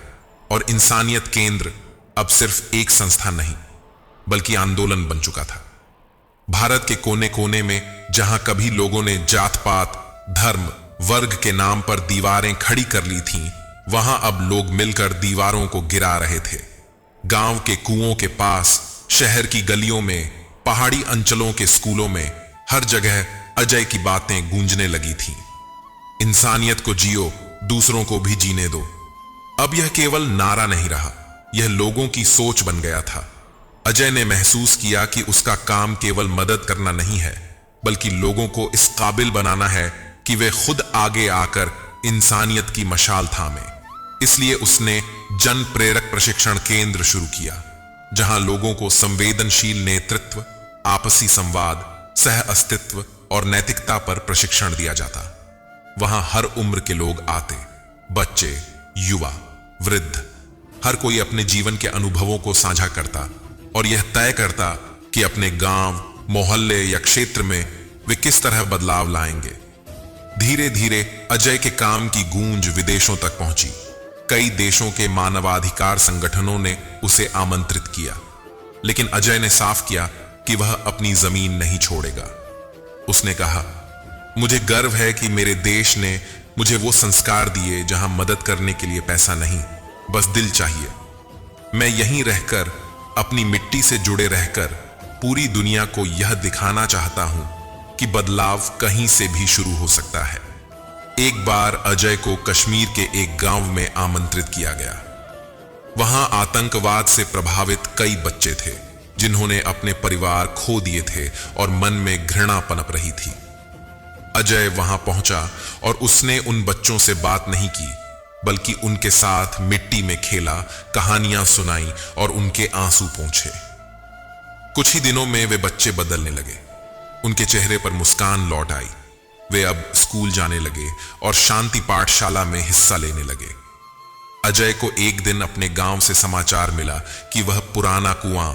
और इंसानियत केंद्र अब सिर्फ एक संस्था नहीं बल्कि आंदोलन बन चुका था। भारत के कोने कोने में जहां कभी लोगों ने जात पात, धर्म, वर्ग के नाम पर दीवारें खड़ी कर ली थीं, वहां अब लोग मिलकर दीवारों को गिरा रहे थे। गांव के कुओं के पास, शहर की गलियों में, पहाड़ी अंचलों के स्कूलों में, हर जगह अजय की बातें गूंजने लगी थीं। इंसानियत को जियो, दूसरों को भी जीने दो। अब यह केवल नारा नहीं रहा, यह लोगों की सोच बन गया था। अजय ने महसूस किया कि उसका काम केवल मदद करना नहीं है बल्कि लोगों को इस काबिल बनाना है कि वे खुद आगे आकर इंसानियत की मशाल थामे। इसलिए उसने जन प्रेरक प्रशिक्षण केंद्र शुरू किया, जहां लोगों को संवेदनशील नेतृत्व, आपसी संवाद, सह अस्तित्व और नैतिकता पर प्रशिक्षण दिया जाता। वहां हर उम्र के लोग आते, बच्चे, युवा, वृद्ध, हर कोई अपने जीवन के अनुभवों को साझा करता और यह तय करता कि अपने गांव, मोहल्ले या क्षेत्र में वे किस तरह बदलाव लाएंगे। धीरे धीरे अजय के काम की गूंज विदेशों तक पहुंची। कई देशों के मानवाधिकार संगठनों ने उसे आमंत्रित किया, लेकिन अजय ने साफ किया कि वह अपनी जमीन नहीं छोड़ेगा। उसने कहा, मुझे गर्व है कि मेरे देश ने मुझे वो संस्कार दिए जहां मदद करने के लिए पैसा नहीं, बस दिल चाहिए। मैं यहीं रहकर, अपनी मिट्टी से जुड़े रहकर पूरी दुनिया को यह दिखाना चाहता हूं कि बदलाव कहीं से भी शुरू हो सकता है। एक बार अजय को कश्मीर के एक गांव में आमंत्रित किया गया। वहां आतंकवाद से प्रभावित कई बच्चे थे जिन्होंने अपने परिवार खो दिए थे और मन में घृणा पनप रही थी। अजय वहां पहुंचा और उसने उन बच्चों से बात नहीं की, बल्कि उनके साथ मिट्टी में खेला, कहानियां सुनाई और उनके आंसू पोंछे। कुछ ही दिनों में वे बच्चे बदलने लगे। उनके चेहरे पर मुस्कान लौट आई। वे अब स्कूल जाने लगे और शांति पाठशाला में हिस्सा लेने लगे। अजय को एक दिन अपने गांव से समाचार मिला कि वह पुराना कुआं,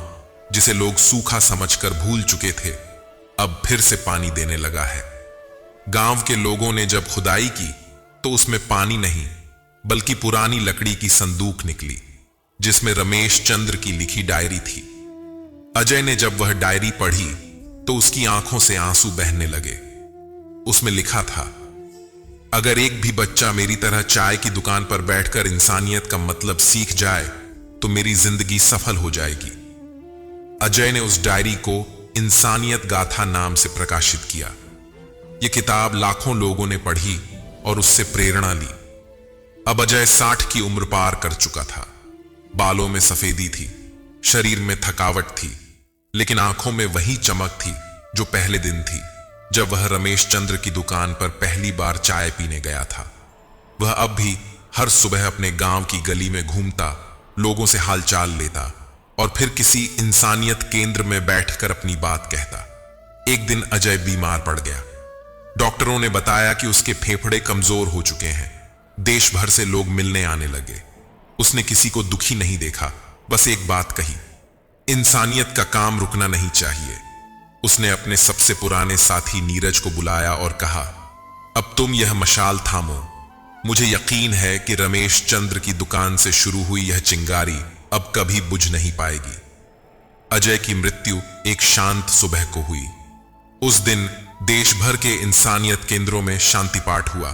जिसे लोग सूखा समझकर भूल चुके थे, अब फिर से पानी देने लगा है। गांव के लोगों ने जब खुदाई की तो उसमें पानी नहीं बल्कि पुरानी लकड़ी की संदूक निकली, जिसमें रमेश चंद्र की लिखी डायरी थी। अजय ने जब वह डायरी पढ़ी तो उसकी आंखों से आंसू बहने लगे। उसमें लिखा था, अगर एक भी बच्चा मेरी तरह चाय की दुकान पर बैठकर इंसानियत का मतलब सीख जाए तो मेरी जिंदगी सफल हो जाएगी। अजय ने उस डायरी को इंसानियत गाथा नाम से प्रकाशित किया। यह किताब लाखों लोगों ने पढ़ी और उससे प्रेरणा ली। अब अजय 60 की उम्र पार कर चुका था। बालों में सफेदी थी, शरीर में थकावट थी, लेकिन आंखों में वही चमक थी जो पहले दिन थी जब वह रमेश चंद्र की दुकान पर पहली बार चाय पीने गया था। वह अब भी हर सुबह अपने गांव की गली में घूमता, लोगों से हालचाल लेता और फिर किसी इंसानियत केंद्र में बैठकर अपनी बात कहता। एक दिन अजय बीमार पड़ गया। डॉक्टरों ने बताया कि उसके फेफड़े कमजोर हो चुके हैं। देश भर से लोग मिलने आने लगे। उसने किसी को दुखी नहीं देखा, बस एक बात कही, इंसानियत का काम रुकना नहीं चाहिए। उसने अपने सबसे पुराने साथी नीरज को बुलाया और कहा, अब तुम यह मशाल थामो। मुझे यकीन है कि रमेश चंद्र की दुकान से शुरू हुई यह चिंगारी अब कभी बुझ नहीं पाएगी। अजय की मृत्यु एक शांत सुबह को हुई। उस दिन देश भर के इंसानियत केंद्रों में शांति पाठ हुआ।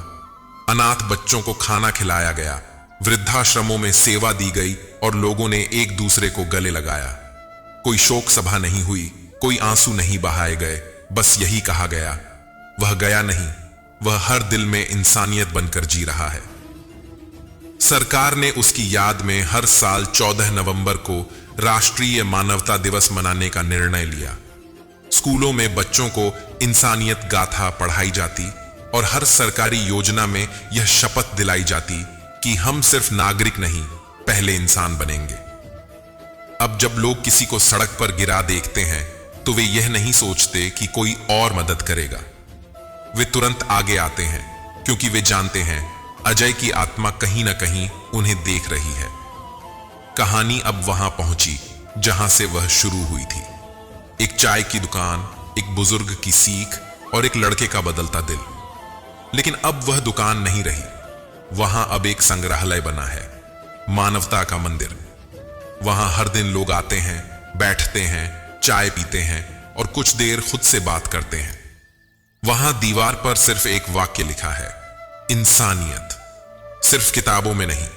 अनाथ बच्चों को खाना खिलाया गया, वृद्धाश्रमों में सेवा दी गई और लोगों ने एक दूसरे को गले लगाया। कोई शोक सभा नहीं हुई, कोई आंसू नहीं बहाए गए, बस यही कहा गया, वह गया नहीं, वह हर दिल में इंसानियत बनकर जी रहा है। सरकार ने उसकी याद में हर साल 14 नवंबर को राष्ट्रीय मानवता दिवस मनाने का निर्णय लिया। स्कूलों में बच्चों को इंसानियत गाथा पढ़ाई जाती और हर सरकारी योजना में यह शपथ दिलाई जाती कि हम सिर्फ नागरिक नहीं, पहले इंसान बनेंगे। अब जब लोग किसी को सड़क पर गिरा देखते हैं तो वे यह नहीं सोचते कि कोई और मदद करेगा। वे तुरंत आगे आते हैं क्योंकि वे जानते हैं अजय की आत्मा कहीं ना कहीं उन्हें देख रही है। कहानी अब वहां पहुंची जहां से वह शुरू हुई थी। एक चाय की दुकान, एक बुजुर्ग की सीख और एक लड़के का बदलता दिल। लेकिन अब वह दुकान नहीं रही, वहां अब एक संग्रहालय बना है, मानवता का मंदिर। वहां हर दिन लोग आते हैं, बैठते हैं, चाय पीते हैं और कुछ देर खुद से बात करते हैं। वहां दीवार पर सिर्फ एक वाक्य लिखा है, इंसानियत। सिर्फ किताबों में नहीं,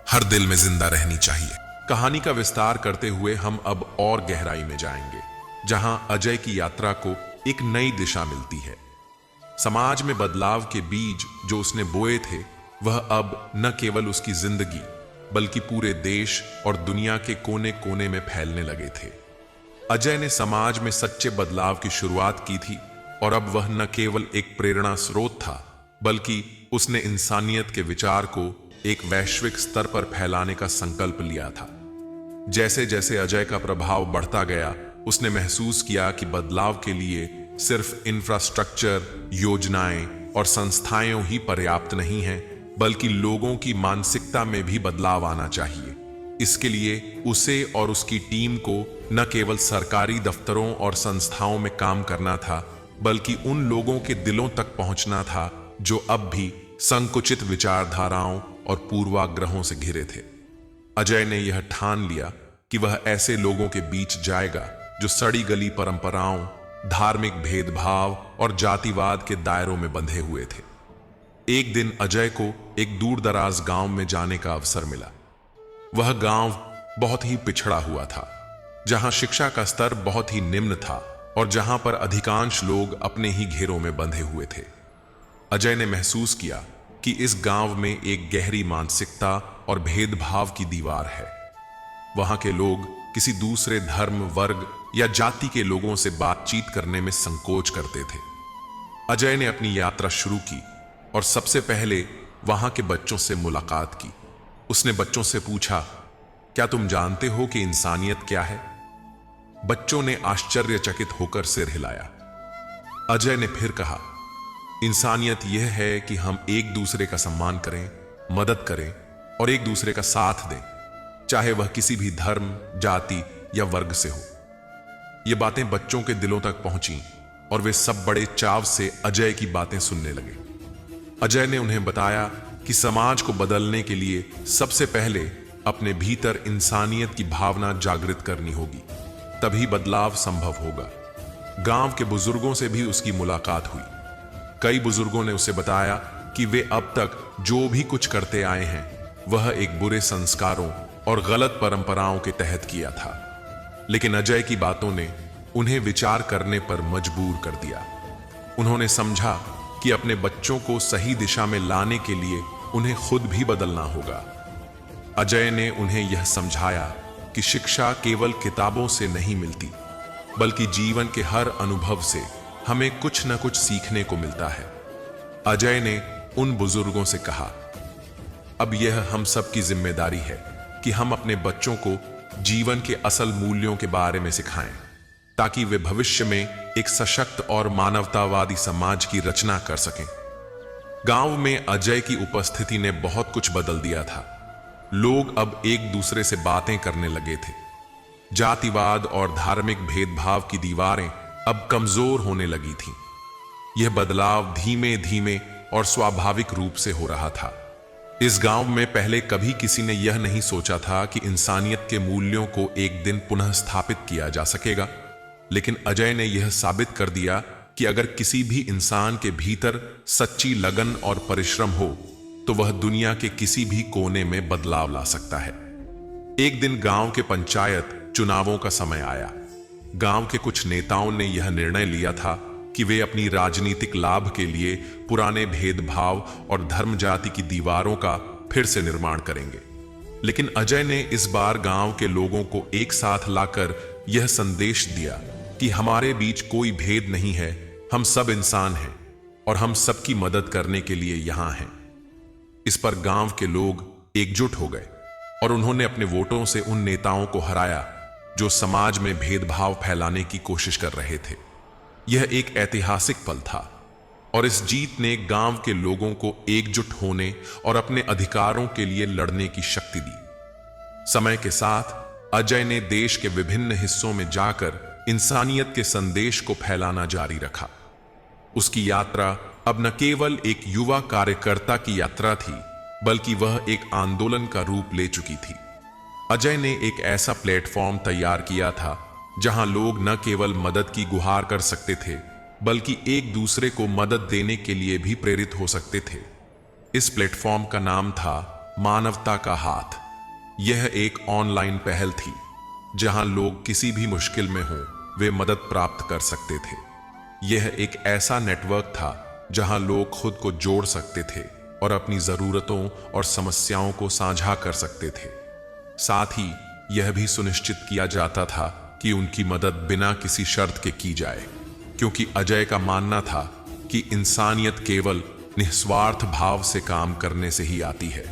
हर दिल में जिंदा रहनी चाहिए। कहानी का विस्तार करते हुए हम अब और गहराई में जाएंगे, जहां अजय की यात्रा को एक नई दिशा मिलती है। समाज में बदलाव के बीज जो उसने बोए थे, वह अब न केवल उसकी जिंदगी बल्कि पूरे देश और दुनिया के कोने कोने में फैलने लगे थे। अजय ने समाज में सच्चे बदलाव की शुरुआत की थी और अब वह न केवल एक प्रेरणा स्रोत था, बल्कि उसने इंसानियत के विचार को एक वैश्विक स्तर पर फैलाने का संकल्प लिया था। जैसे जैसे अजय का प्रभाव बढ़ता गया, उसने महसूस किया कि बदलाव के लिए सिर्फ इंफ्रास्ट्रक्चर, योजनाएं और संस्थाएं ही पर्याप्त नहीं हैं, बल्कि लोगों की मानसिकता में भी बदलाव आना चाहिए। इसके लिए उसे और उसकी टीम को न केवल सरकारी दफ्तरों और संस्थाओं में काम करना था, बल्कि उन लोगों के दिलों तक पहुंचना था जो अब भी संकुचित विचारधाराओं और पूर्वाग्रहों से घिरे थे। अजय ने यह ठान लिया कि वह ऐसे लोगों के बीच जाएगा जो सड़ी गली परंपराओं, धार्मिक भेदभाव और जातिवाद के दायरों में बंधे हुए थे। एक दिन अजय को एक दूर दराज गांव में जाने का अवसर मिला। वह गांव बहुत ही पिछड़ा हुआ था, जहां शिक्षा का स्तर बहुत ही निम्न था और जहां पर अधिकांश लोग अपने ही घेरों में बंधे हुए थे। अजय ने महसूस किया कि इस गांव में एक गहरी मानसिकता और भेदभाव की दीवार है। वहां के लोग किसी दूसरे धर्म, वर्ग या जाति के लोगों से बातचीत करने में संकोच करते थे। अजय ने अपनी यात्रा शुरू की और सबसे पहले वहां के बच्चों से मुलाकात की। उसने बच्चों से पूछा, क्या तुम जानते हो कि इंसानियत क्या है? बच्चों ने आश्चर्यचकित होकर सिर हिलाया। अजय ने फिर कहा, इंसानियत यह है कि हम एक दूसरे का सम्मान करें, मदद करें और एक दूसरे का साथ दें, चाहे वह किसी भी धर्म, जाति या वर्ग से हो। ये बातें बच्चों के दिलों तक पहुंची और वे सब बड़े चाव से अजय की बातें सुनने लगे। अजय ने उन्हें बताया कि समाज को बदलने के लिए सबसे पहले अपने भीतर इंसानियत की भावना जागृत करनी होगी, तभी बदलाव संभव होगा। गांव के बुजुर्गों से भी उसकी मुलाकात हुई। कई बुजुर्गों ने उसे बताया कि वे अब तक जो भी कुछ करते आए हैं वह एक बुरे संस्कारों और गलत परंपराओं के तहत किया था। लेकिन अजय की बातों ने उन्हें विचार करने पर मजबूर कर दिया। उन्होंने समझा कि अपने बच्चों को सही दिशा में लाने के लिए उन्हें खुद भी बदलना होगा। अजय ने उन्हें यह समझाया कि शिक्षा केवल किताबों से नहीं मिलती, बल्कि जीवन के हर अनुभव से हमें कुछ न कुछ सीखने को मिलता है। अजय ने उन बुजुर्गों से कहा, अब यह हम सब की जिम्मेदारी है कि हम अपने बच्चों को जीवन के असल मूल्यों के बारे में सिखाएं, ताकि वे भविष्य में एक सशक्त और मानवतावादी समाज की रचना कर सकें। गांव में अजय की उपस्थिति ने बहुत कुछ बदल दिया था। लोग अब एक दूसरे से बातें करने लगे थे। जातिवाद और धार्मिक भेदभाव की दीवारें अब कमजोर होने लगी थीं। यह बदलाव धीमे धीमे और स्वाभाविक रूप से हो रहा था। इस गांव में पहले कभी किसी ने यह नहीं सोचा था कि इंसानियत के मूल्यों को एक दिन पुनः स्थापित किया जा सकेगा। लेकिन अजय ने यह साबित कर दिया कि अगर किसी भी इंसान के भीतर सच्ची लगन और परिश्रम हो तो वह दुनिया के किसी भी कोने में बदलाव ला सकता है। एक दिन गांव के पंचायत चुनावों का समय आया। गांव के कुछ नेताओं ने यह निर्णय लिया था कि वे अपनी राजनीतिक लाभ के लिए पुराने भेदभाव और धर्म जाति की दीवारों का फिर से निर्माण करेंगे। लेकिन अजय ने इस बार गांव के लोगों को एक साथ लाकर यह संदेश दिया कि हमारे बीच कोई भेद नहीं है, हम सब इंसान हैं और हम सबकी मदद करने के लिए यहां हैं। इस पर गांव के लोग एकजुट हो गए और उन्होंने अपने वोटों से उन नेताओं को हराया जो समाज में भेदभाव फैलाने की कोशिश कर रहे थे। यह एक ऐतिहासिक पल था और इस जीत ने गांव के लोगों को एकजुट होने और अपने अधिकारों के लिए लड़ने की शक्ति दी। समय के साथ अजय ने देश के विभिन्न हिस्सों में जाकर इंसानियत के संदेश को फैलाना जारी रखा। उसकी यात्रा अब न केवल एक युवा कार्यकर्ता की यात्रा थी, बल्कि वह एक आंदोलन का रूप ले चुकी थी। अजय ने एक ऐसा प्लेटफॉर्म तैयार किया था जहां लोग न केवल मदद की गुहार कर सकते थे, बल्कि एक दूसरे को मदद देने के लिए भी प्रेरित हो सकते थे। इस प्लेटफॉर्म का नाम था मानवता का हाथ। यह एक ऑनलाइन पहल थी जहां लोग किसी भी मुश्किल में हों वे मदद प्राप्त कर सकते थे। यह एक ऐसा नेटवर्क था जहां लोग खुद को जोड़ सकते थे और अपनी जरूरतों और समस्याओं को साझा कर सकते थे। साथ ही यह भी सुनिश्चित किया जाता था कि उनकी मदद बिना किसी शर्त के की जाए, क्योंकि अजय का मानना था कि इंसानियत केवल निस्वार्थ भाव से काम करने से ही आती है।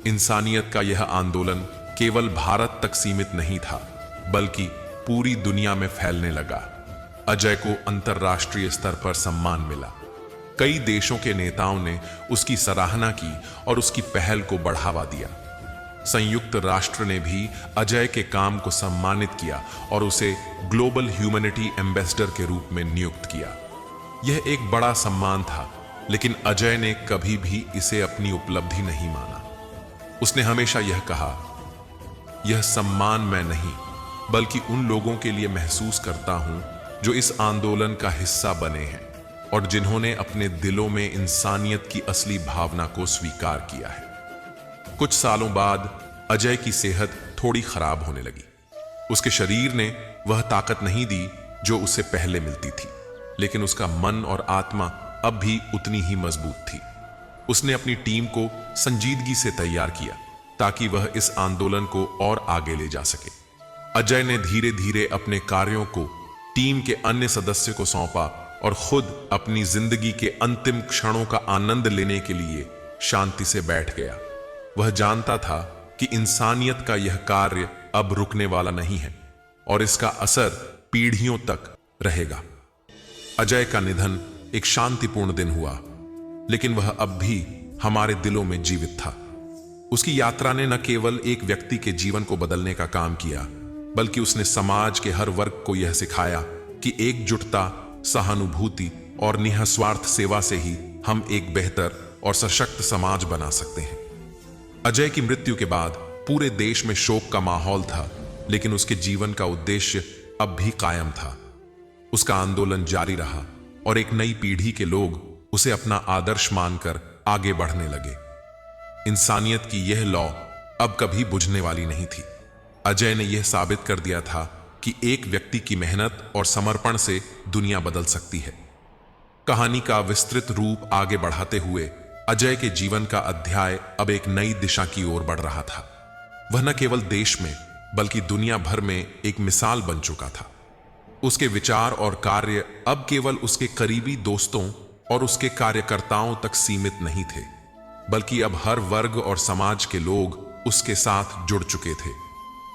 इंसानियत का यह आंदोलन केवल भारत तक सीमित नहीं था, बल्कि पूरी दुनिया में फैलने लगा। अजय को अंतर्राष्ट्रीय स्तर पर सम्मान मिला। कई देशों के नेताओं ने उसकी सराहना की और उसकी पहल को बढ़ावा दिया। संयुक्त राष्ट्र ने भी अजय के काम को सम्मानित किया और उसे ग्लोबल ह्यूमैनिटी एम्बेसडर के रूप में नियुक्त किया। यह एक बड़ा सम्मान था, लेकिन अजय ने कभी भी इसे अपनी उपलब्धि नहीं माना। उसने हमेशा यह कहा, यह सम्मान मैं नहीं, बल्कि उन लोगों के लिए महसूस करता हूं जो इस आंदोलन का हिस्सा बने हैं और जिन्होंने अपने दिलों में इंसानियत की असली भावना को स्वीकार किया है। कुछ सालों बाद अजय की सेहत थोड़ी खराब होने लगी। उसके शरीर ने वह ताकत नहीं दी जो उसे पहले मिलती थी, लेकिन उसका मन और आत्मा अब भी उतनी ही मजबूत थी। उसने अपनी टीम को संजीदगी से तैयार किया ताकि वह इस आंदोलन को और आगे ले जा सके। अजय ने धीरे धीरे अपने कार्यों को टीम के अन्य सदस्य को सौंपा और खुद अपनी जिंदगी के अंतिम क्षणों का आनंद लेने के लिए शांति से बैठ गया। वह जानता था कि इंसानियत का यह कार्य अब रुकने वाला नहीं है और इसका असर पीढ़ियों तक रहेगा। अजय का निधन एक शांतिपूर्ण दिन हुआ, लेकिन वह अब भी हमारे दिलों में जीवित था। उसकी यात्रा ने न केवल एक व्यक्ति के जीवन को बदलने का काम किया, बल्कि उसने समाज के हर वर्ग को यह सिखाया कि एकजुटता, सहानुभूति और निस्वार्थ सेवा से ही हम एक बेहतर और सशक्त समाज बना सकते हैं। अजय की मृत्यु के बाद पूरे देश में शोक का माहौल था, लेकिन उसके जीवन का उद्देश्य अब भी कायम था। उसका आंदोलन जारी रहा और एक नई पीढ़ी के लोग उसे अपना आदर्श मानकर आगे बढ़ने लगे। इंसानियत की यह लौ अब कभी बुझने वाली नहीं थी। अजय ने यह साबित कर दिया था कि एक व्यक्ति की मेहनत और समर्पण से दुनिया बदल सकती है। कहानी का विस्तृत रूप आगे बढ़ाते हुए अजय के जीवन का अध्याय अब एक नई दिशा की ओर बढ़ रहा था। वह न केवल देश में बल्कि दुनिया भर में एक मिसाल बन चुका था। उसके विचार और कार्य अब केवल उसके करीबी दोस्तों और उसके कार्यकर्ताओं तक सीमित नहीं थे, बल्कि अब हर वर्ग और समाज के लोग उसके साथ जुड़ चुके थे।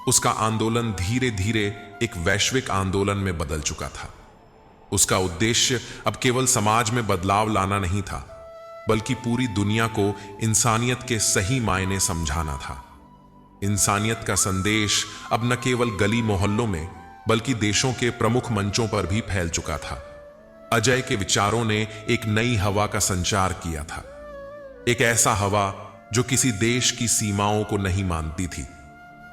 उसका आंदोलन धीरे धीरे एक वैश्विक आंदोलन में बदल चुका था। उसका उद्देश्य अब केवल समाज में बदलाव लाना नहीं था, बल्कि पूरी दुनिया को इंसानियत के सही मायने समझाना था। इंसानियत का संदेश अब न केवल गली मोहल्लों में बल्कि देशों के प्रमुख मंचों पर भी फैल चुका था। अजय के विचारों ने एक नई हवा का संचार किया था, एक ऐसा हवा जो किसी देश की सीमाओं को नहीं मानती थी,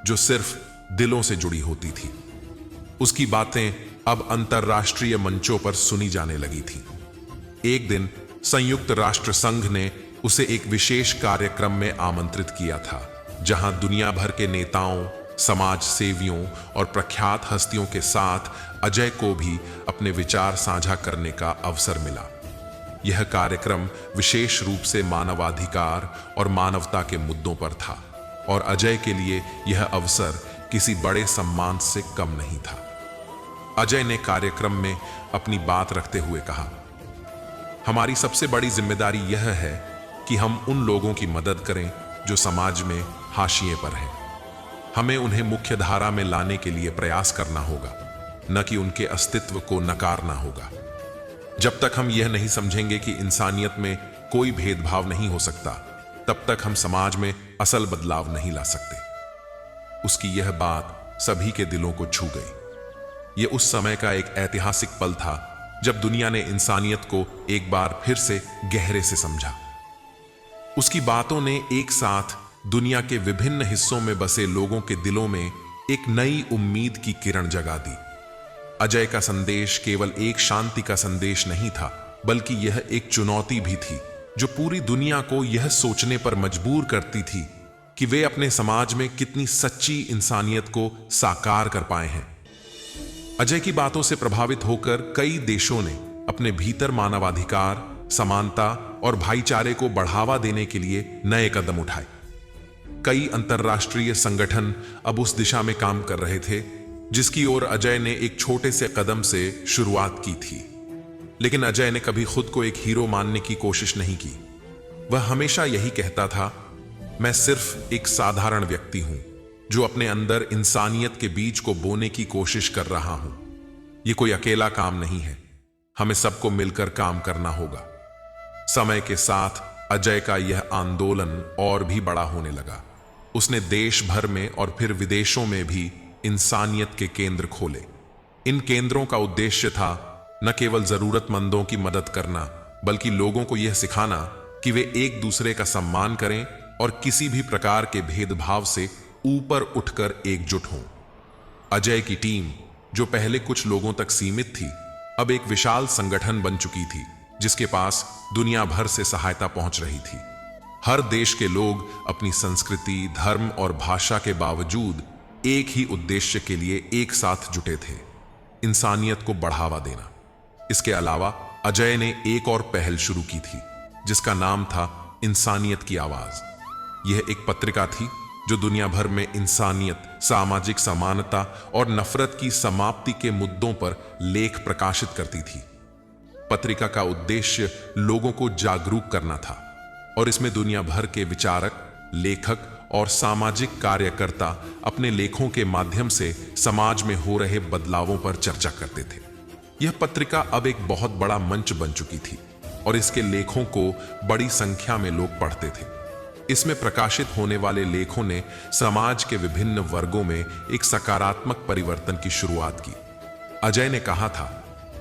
जो सिर्फ दिलों से जुड़ी होती थी। उसकी बातें अब अंतर्राष्ट्रीय मंचों पर सुनी जाने लगी थी। एक दिन संयुक्त राष्ट्र संघ ने उसे एक विशेष कार्यक्रम में आमंत्रित किया था, जहां दुनिया भर के नेताओं, समाज सेवियों और प्रख्यात हस्तियों के साथ अजय को भी अपने विचार साझा करने का अवसर मिला। यह कार्यक्रम विशेष रूप से मानवाधिकार और मानवता के मुद्दों पर था, और अजय के लिए यह अवसर किसी बड़े सम्मान से कम नहीं था। अजय ने कार्यक्रम में अपनी बात रखते हुए कहा, हमारी सबसे बड़ी जिम्मेदारी यह है कि हम उन लोगों की मदद करें जो समाज में हाशिए पर हैं। हमें उन्हें मुख्य धारा में लाने के लिए प्रयास करना होगा, न कि उनके अस्तित्व को नकारना होगा। जब तक हम यह नहीं समझेंगे कि इंसानियत में कोई भेदभाव नहीं हो सकता, तब तक हम समाज में असल बदलाव नहीं ला सकते। उसकी यह बात सभी के दिलों को छू गई। यह उस समय का एक ऐतिहासिक पल था जब दुनिया ने इंसानियत को एक बार फिर से गहरे से समझा। उसकी बातों ने एक साथ दुनिया के विभिन्न हिस्सों में बसे लोगों के दिलों में एक नई उम्मीद की किरण जगा दी। अजय का संदेश केवल एक शांति का संदेश नहीं था, बल्कि यह एक चुनौती भी थी जो पूरी दुनिया को यह सोचने पर मजबूर करती थी कि वे अपने समाज में कितनी सच्ची इंसानियत को साकार कर पाए हैं। अजय की बातों से प्रभावित होकर कई देशों ने अपने भीतर मानवाधिकार, समानता और भाईचारे को बढ़ावा देने के लिए नए कदम उठाए। कई अंतर्राष्ट्रीय संगठन अब उस दिशा में काम कर रहे थे जिसकी ओर अजय ने एक छोटे से कदम से शुरुआत की थी। लेकिन अजय ने कभी खुद को एक हीरो मानने की कोशिश नहीं की। वह हमेशा यही कहता था, मैं सिर्फ एक साधारण व्यक्ति हूं जो अपने अंदर इंसानियत के बीज को बोने की कोशिश कर रहा हूं। यह कोई अकेला काम नहीं है, हमें सबको मिलकर काम करना होगा। समय के साथ अजय का यह आंदोलन और भी बड़ा होने लगा। उसने देश भर में और फिर विदेशों में भी इंसानियत के केंद्र खोले। इन केंद्रों का उद्देश्य था न केवल जरूरतमंदों की मदद करना, बल्कि लोगों को यह सिखाना कि वे एक दूसरे का सम्मान करें और किसी भी प्रकार के भेदभाव से ऊपर उठकर एकजुट हों। अजय की टीम, जो पहले कुछ लोगों तक सीमित थी, अब एक विशाल संगठन बन चुकी थी जिसके पास दुनिया भर से सहायता पहुंच रही थी। हर देश के लोग अपनी संस्कृति, धर्म और भाषा के बावजूद एक ही उद्देश्य के लिए एक साथ जुटे थे, इंसानियत को बढ़ावा देना। इसके अलावा अजय ने एक और पहल शुरू की थी जिसका नाम था इंसानियत की आवाज। यह एक पत्रिका थी जो दुनिया भर में इंसानियत, सामाजिक समानता और नफरत की समाप्ति के मुद्दों पर लेख प्रकाशित करती थी। पत्रिका का उद्देश्य लोगों को जागरूक करना था और इसमें दुनिया भर के विचारक, लेखक और सामाजिक कार्यकर्ता अपने लेखों के माध्यम से समाज में हो रहे बदलावों पर चर्चा करते थे। यह पत्रिका अब एक बहुत बड़ा मंच बन चुकी थी और इसके लेखों को बड़ी संख्या में लोग पढ़ते थे। इसमें प्रकाशित होने वाले लेखों ने समाज के विभिन्न वर्गों में एक सकारात्मक परिवर्तन की शुरुआत की। अजय ने कहा था,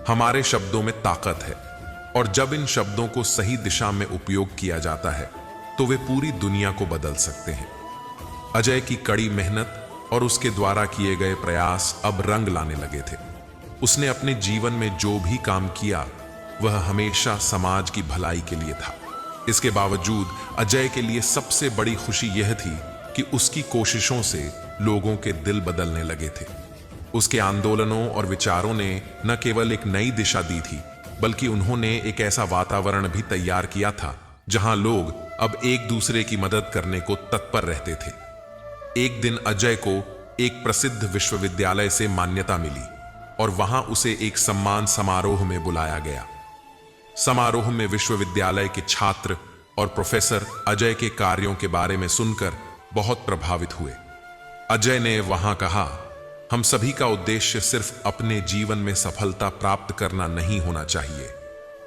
हमारे शब्दों में ताकत है और जब इन शब्दों को सही दिशा में उपयोग किया जाता है तो वे पूरी दुनिया को बदल सकते हैं। अजय की कड़ी मेहनत और उसके द्वारा किए गए प्रयास अब रंग लाने लगे थे। उसने अपने जीवन में जो भी काम किया वह हमेशा समाज की भलाई के लिए था। इसके बावजूद अजय के लिए सबसे बड़ी खुशी यह थी कि उसकी कोशिशों से लोगों के दिल बदलने लगे थे। उसके आंदोलनों और विचारों ने न केवल एक नई दिशा दी थी, बल्कि उन्होंने एक ऐसा वातावरण भी तैयार किया था जहां लोग अब एक दूसरे की मदद करने को तत्पर रहते थे। एक दिन अजय को एक प्रसिद्ध विश्वविद्यालय से मान्यता मिली और वहां उसे एक सम्मान समारोह में बुलाया गया। समारोह में विश्वविद्यालय के छात्र और प्रोफेसर अजय के कार्यों के बारे में सुनकर बहुत प्रभावित हुए। अजय ने वहां कहा, हम सभी का उद्देश्य सिर्फ अपने जीवन में सफलता प्राप्त करना नहीं होना चाहिए।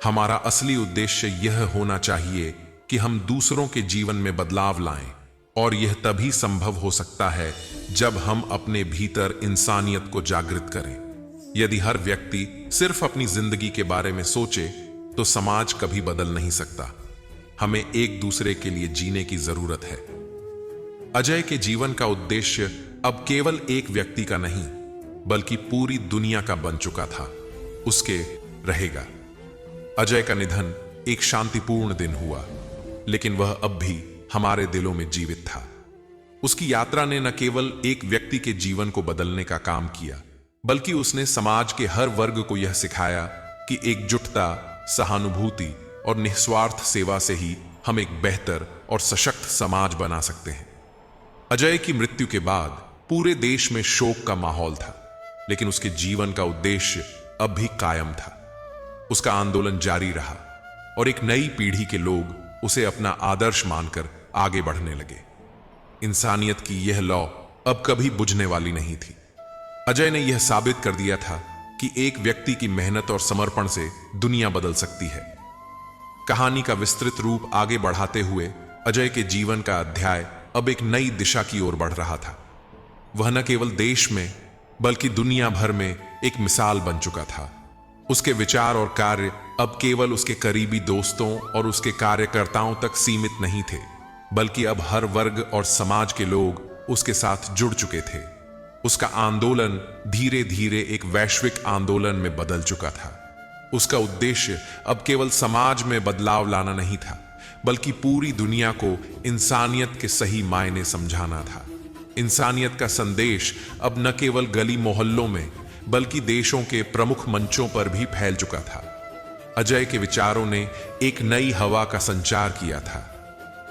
हमारा असली उद्देश्य यह होना चाहिए कि हम दूसरों के जीवन में बदलाव लाएं, और यह तभी संभव हो सकता है जब हम अपने भीतर इंसानियत को जागृत करें। यदि हर व्यक्ति सिर्फ अपनी जिंदगी के बारे में सोचे तो समाज कभी बदल नहीं सकता। हमें एक दूसरे के लिए जीने की जरूरत है। अजय के जीवन का उद्देश्य अब केवल एक व्यक्ति का नहीं, बल्कि पूरी दुनिया का बन चुका था। उसके रहेगा। अजय का निधन एक शांतिपूर्ण दिन हुआ, लेकिन वह अब भी हमारे दिलों में जीवित था। उसकी यात्रा ने न केवल एक व्यक्ति के जीवन को बदलने का काम किया, बल्कि उसने समाज के हर वर्ग को यह सिखाया कि एकजुटता, सहानुभूति और निस्वार्थ सेवा से ही हम एक बेहतर और सशक्त समाज बना सकते हैं। अजय की मृत्यु के बाद पूरे देश में शोक का माहौल था, लेकिन उसके जीवन का उद्देश्य अब भी कायम था। उसका आंदोलन जारी रहा और एक नई पीढ़ी के लोग उसे अपना आदर्श मानकर आगे बढ़ने लगे। इंसानियत की यह लौ अब कभी बुझने वाली नहीं थी। अजय ने यह साबित कर दिया था कि एक व्यक्ति की मेहनत और समर्पण से दुनिया बदल सकती है। कहानी का विस्तृत रूप आगे बढ़ाते हुए अजय के जीवन का अध्याय अब एक नई दिशा की ओर बढ़ रहा था। वह न केवल देश में बल्कि दुनिया भर में एक मिसाल बन चुका था। उसके विचार और कार्य अब केवल उसके करीबी दोस्तों और उसके कार्यकर्ताओं तक सीमित नहीं थे, बल्कि अब हर वर्ग और समाज के लोग उसके साथ जुड़ चुके थे। उसका आंदोलन धीरे धीरे एक वैश्विक आंदोलन में बदल चुका था। उसका उद्देश्य अब केवल समाज में बदलाव लाना नहीं था, बल्कि पूरी दुनिया को इंसानियत के सही मायने समझाना था। इंसानियत का संदेश अब न केवल गली मोहल्लों में बल्कि देशों के प्रमुख मंचों पर भी फैल चुका था। अजय के विचारों ने एक नई हवा का संचार किया था,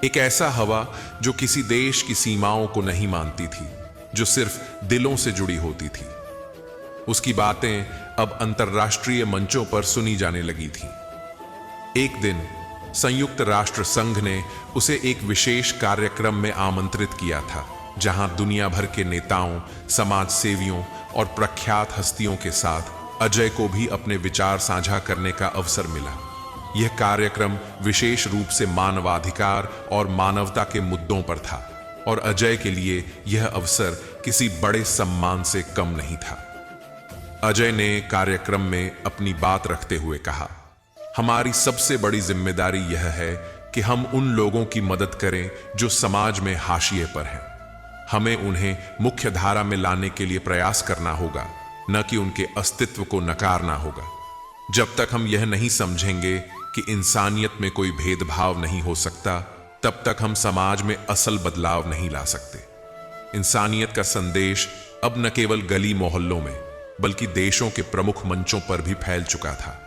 एक ऐसा हवा जो किसी देश की सीमाओं को नहीं मानती थी, जो सिर्फ दिलों से जुड़ी होती थी। उसकी बातें अब अंतर्राष्ट्रीय मंचों पर सुनी जाने लगी थी। एक दिन संयुक्त राष्ट्र संघ ने उसे एक विशेष कार्यक्रम में आमंत्रित किया था, जहां दुनिया भर के नेताओं, समाज सेवियों और प्रख्यात हस्तियों के साथ अजय को भी अपने विचार साझा करने का अवसर मिला। यह कार्यक्रम विशेष रूप से मानवाधिकार और मानवता के मुद्दों पर था, और अजय के लिए यह अवसर किसी बड़े सम्मान से कम नहीं था। अजय ने कार्यक्रम में अपनी बात रखते हुए कहा, हमारी सबसे बड़ी जिम्मेदारी यह है कि हम उन लोगों की मदद करें जो समाज में हाशिए पर हैं। हमें उन्हें मुख्य धारा में लाने के लिए प्रयास करना होगा, न कि उनके अस्तित्व को नकारना होगा। जब तक हम यह नहीं समझेंगे कि इंसानियत में कोई भेदभाव नहीं हो सकता, तब तक हम समाज में असल बदलाव नहीं ला सकते। इंसानियत का संदेश अब न केवल गली मोहल्लों में बल्कि देशों के प्रमुख मंचों पर भी फैल चुका था।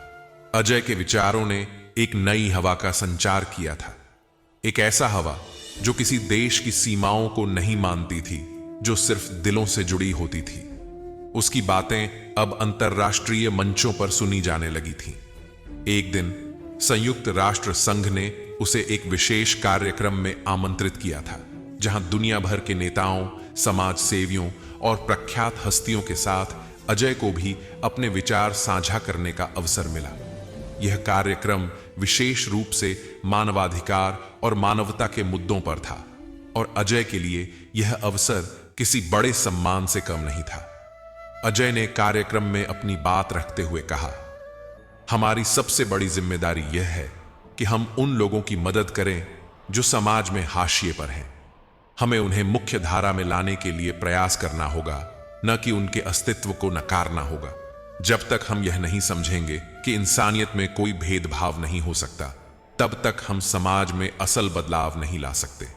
अजय के विचारों ने एक नई हवा का संचार किया था, एक ऐसा हवा जो किसी देश की सीमाओं को नहीं मानती थी, जो सिर्फ दिलों से जुड़ी होती थी। उसकी बातें अब अंतर्राष्ट्रीय मंचों पर सुनी जाने लगी थीं। एक दिन संयुक्त राष्ट्र संघ ने उसे एक विशेष कार्यक्रम में आमंत्रित किया था, जहां दुनिया भर के नेताओं, समाज सेवियों और प्रख्यात हस्तियों के साथ अजय को भी अपने विचार साझा करने का अवसर मिला। यह कार्यक्रम विशेष रूप से मानवाधिकार और मानवता के मुद्दों पर था, और अजय के लिए यह अवसर किसी बड़े सम्मान से कम नहीं था। अजय ने कार्यक्रम में अपनी बात रखते हुए कहा, हमारी सबसे बड़ी जिम्मेदारी यह है कि हम उन लोगों की मदद करें जो समाज में हाशिए पर हैं। हमें उन्हें मुख्य धारा में लाने के लिए प्रयास करना होगा, न कि उनके अस्तित्व को नकारना होगा। जब तक हम यह नहीं समझेंगे कि इंसानियत में कोई भेदभाव नहीं हो सकता, तब तक हम समाज में असल बदलाव नहीं ला सकते।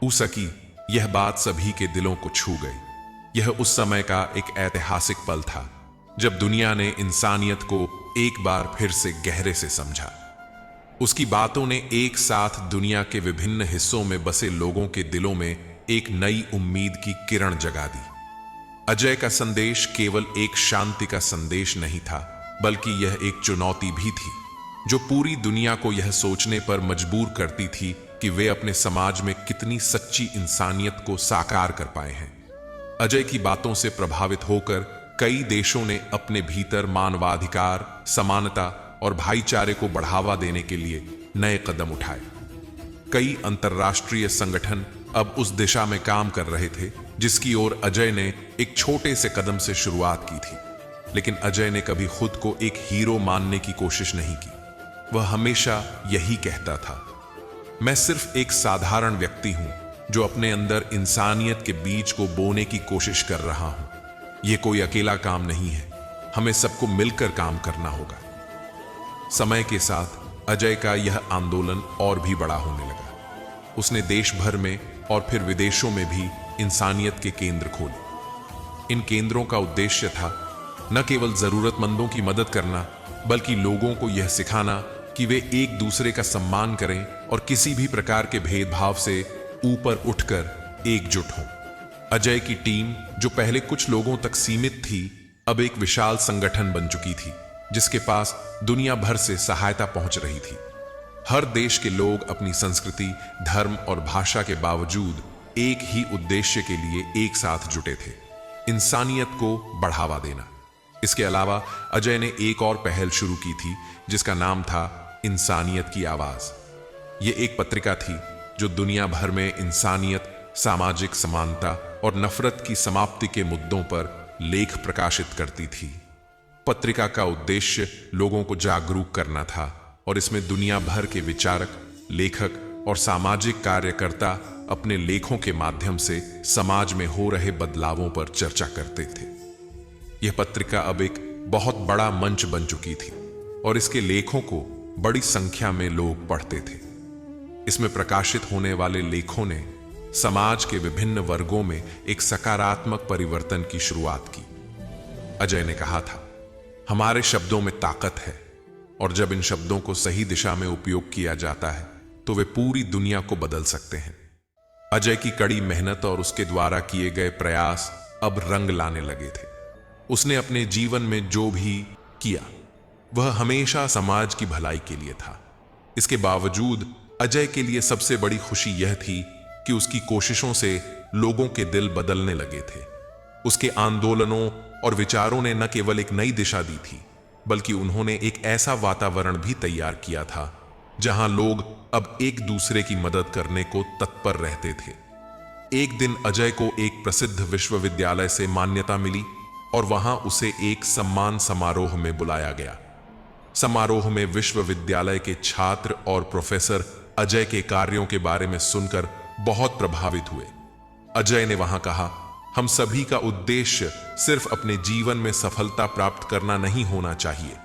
उसकी यह बात सभी के दिलों को छू गई। यह उस समय का एक ऐतिहासिक पल था जब दुनिया ने इंसानियत को एक बार फिर से गहरे से समझा। उसकी बातों ने एक साथ दुनिया के विभिन्न हिस्सों में बसे लोगों के दिलों में एक नई उम्मीद की किरण जगा दी। अजय का संदेश केवल एक शांति का संदेश नहीं था, बल्कि यह एक चुनौती भी थी जो पूरी दुनिया को यह सोचने पर मजबूर करती थी कि वे अपने समाज में कितनी सच्ची इंसानियत को साकार कर पाए हैं। अजय की बातों से प्रभावित होकर कई देशों ने अपने भीतर मानवाधिकार, समानता और भाईचारे को बढ़ावा देने के लिए नए कदम उठाए। कई अंतर्राष्ट्रीय संगठन अब उस दिशा में काम कर रहे थे जिसकी ओर अजय ने एक छोटे से कदम से शुरुआत की थी। लेकिन अजय ने कभी खुद को एक हीरो मानने की कोशिश नहीं की। वह हमेशा यही कहता था, मैं सिर्फ एक साधारण व्यक्ति हूं जो अपने अंदर इंसानियत के बीज को बोने की कोशिश कर रहा हूं। यह कोई अकेला काम नहीं है, हमें सबको मिलकर काम करना होगा। समय के साथ अजय का यह आंदोलन और भी बड़ा होने लगा। उसने देश भर में और फिर विदेशों में भी इंसानियत के केंद्र खोले। इन केंद्रों का उद्देश्य था न केवल जरूरतमंदों की मदद करना, बल्कि लोगों को यह सिखाना कि वे एक दूसरे का सम्मान करें और किसी भी प्रकार के भेदभाव से ऊपर उठकर एकजुट हों। अजय की टीम, जो पहले कुछ लोगों तक सीमित थी, अब एक विशाल संगठन बन चुकी थी जिसके पास दुनिया भर से सहायता पहुंच रही थी। हर देश के लोग अपनी संस्कृति, धर्म और भाषा के बावजूद एक ही उद्देश्य के लिए एक साथ जुटे थे, इंसानियत को बढ़ावा देना। इसके अलावा अजय ने एक और पहल शुरू की थी जिसका नाम था इंसानियत की आवाज। यह एक पत्रिका थी जो दुनिया भर में इंसानियत, सामाजिक समानता और नफरत की समाप्ति के मुद्दों पर लेख प्रकाशित करती थी। पत्रिका का उद्देश्य लोगों को जागरूक करना था और इसमें दुनिया भर के विचारक, लेखक और सामाजिक कार्यकर्ता अपने लेखों के माध्यम से समाज में हो रहे बदलावों पर चर्चा करते थे। यह पत्रिका अब एक बहुत बड़ा मंच बन चुकी थी और इसके लेखों को बड़ी संख्या में लोग पढ़ते थे। इसमें प्रकाशित होने वाले लेखों ने समाज के विभिन्न वर्गों में एक सकारात्मक परिवर्तन की शुरुआत की। अजय ने कहा था, हमारे शब्दों में ताकत है और जब इन शब्दों को सही दिशा में उपयोग किया जाता है तो वे पूरी दुनिया को बदल सकते हैं। अजय की कड़ी मेहनत और उसके द्वारा किए गए प्रयास अब रंग लाने लगे थे। उसने अपने जीवन में जो भी किया वह हमेशा समाज की भलाई के लिए था। इसके बावजूद अजय के लिए सबसे बड़ी खुशी यह थी कि उसकी कोशिशों से लोगों के दिल बदलने लगे थे। उसके आंदोलनों और विचारों ने न केवल एक नई दिशा दी थी, बल्कि उन्होंने एक ऐसा वातावरण भी तैयार किया था जहां लोग अब एक दूसरे की मदद करने को तत्पर रहते थे। एक दिन अजय को एक प्रसिद्ध विश्वविद्यालय से मान्यता मिली और वहां उसे एक सम्मान समारोह में बुलाया गया। समारोह में विश्वविद्यालय के छात्र और प्रोफेसर अजय के कार्यों के बारे में सुनकर बहुत प्रभावित हुए। अजय ने वहां कहा, हम सभी का उद्देश्य सिर्फ अपने जीवन में सफलता प्राप्त करना नहीं होना चाहिए।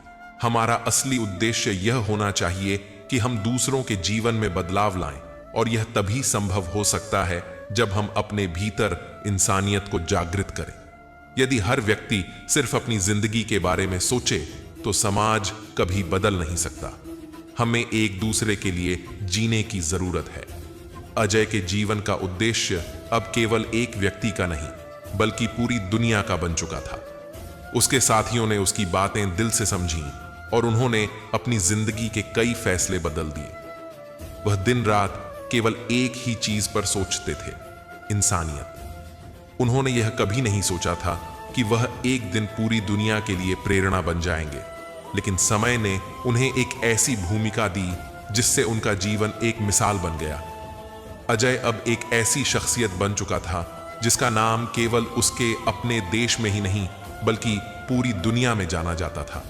हमारा असली उद्देश्य यह होना चाहिए कि हम दूसरों के जीवन में बदलाव लाएं, और यह तभी संभव हो सकता है जब हम अपने भीतर इंसानियत को जागृत करें। यदि हर व्यक्ति सिर्फ अपनी जिंदगी के बारे में सोचे तो समाज कभी बदल नहीं सकता। हमें एक दूसरे के लिए जीने की जरूरत है। अजय के जीवन का उद्देश्य अब केवल एक व्यक्ति का नहीं, बल्कि पूरी दुनिया का बन चुका था। उसके साथियों ने उसकी बातें दिल से समझी और उन्होंने अपनी जिंदगी के कई फैसले बदल दिए। वह दिन रात केवल एक ही चीज पर सोचते थे, इंसानियत। उन्होंने यह कभी नहीं सोचा था कि वह एक दिन पूरी दुनिया के लिए प्रेरणा बन जाएंगे, लेकिन समय ने उन्हें एक ऐसी भूमिका दी जिससे उनका जीवन एक मिसाल बन गया। अजय अब एक ऐसी शख्सियत बन चुका था जिसका नाम केवल उसके अपने देश में ही नहीं बल्कि पूरी दुनिया में जाना जाता था।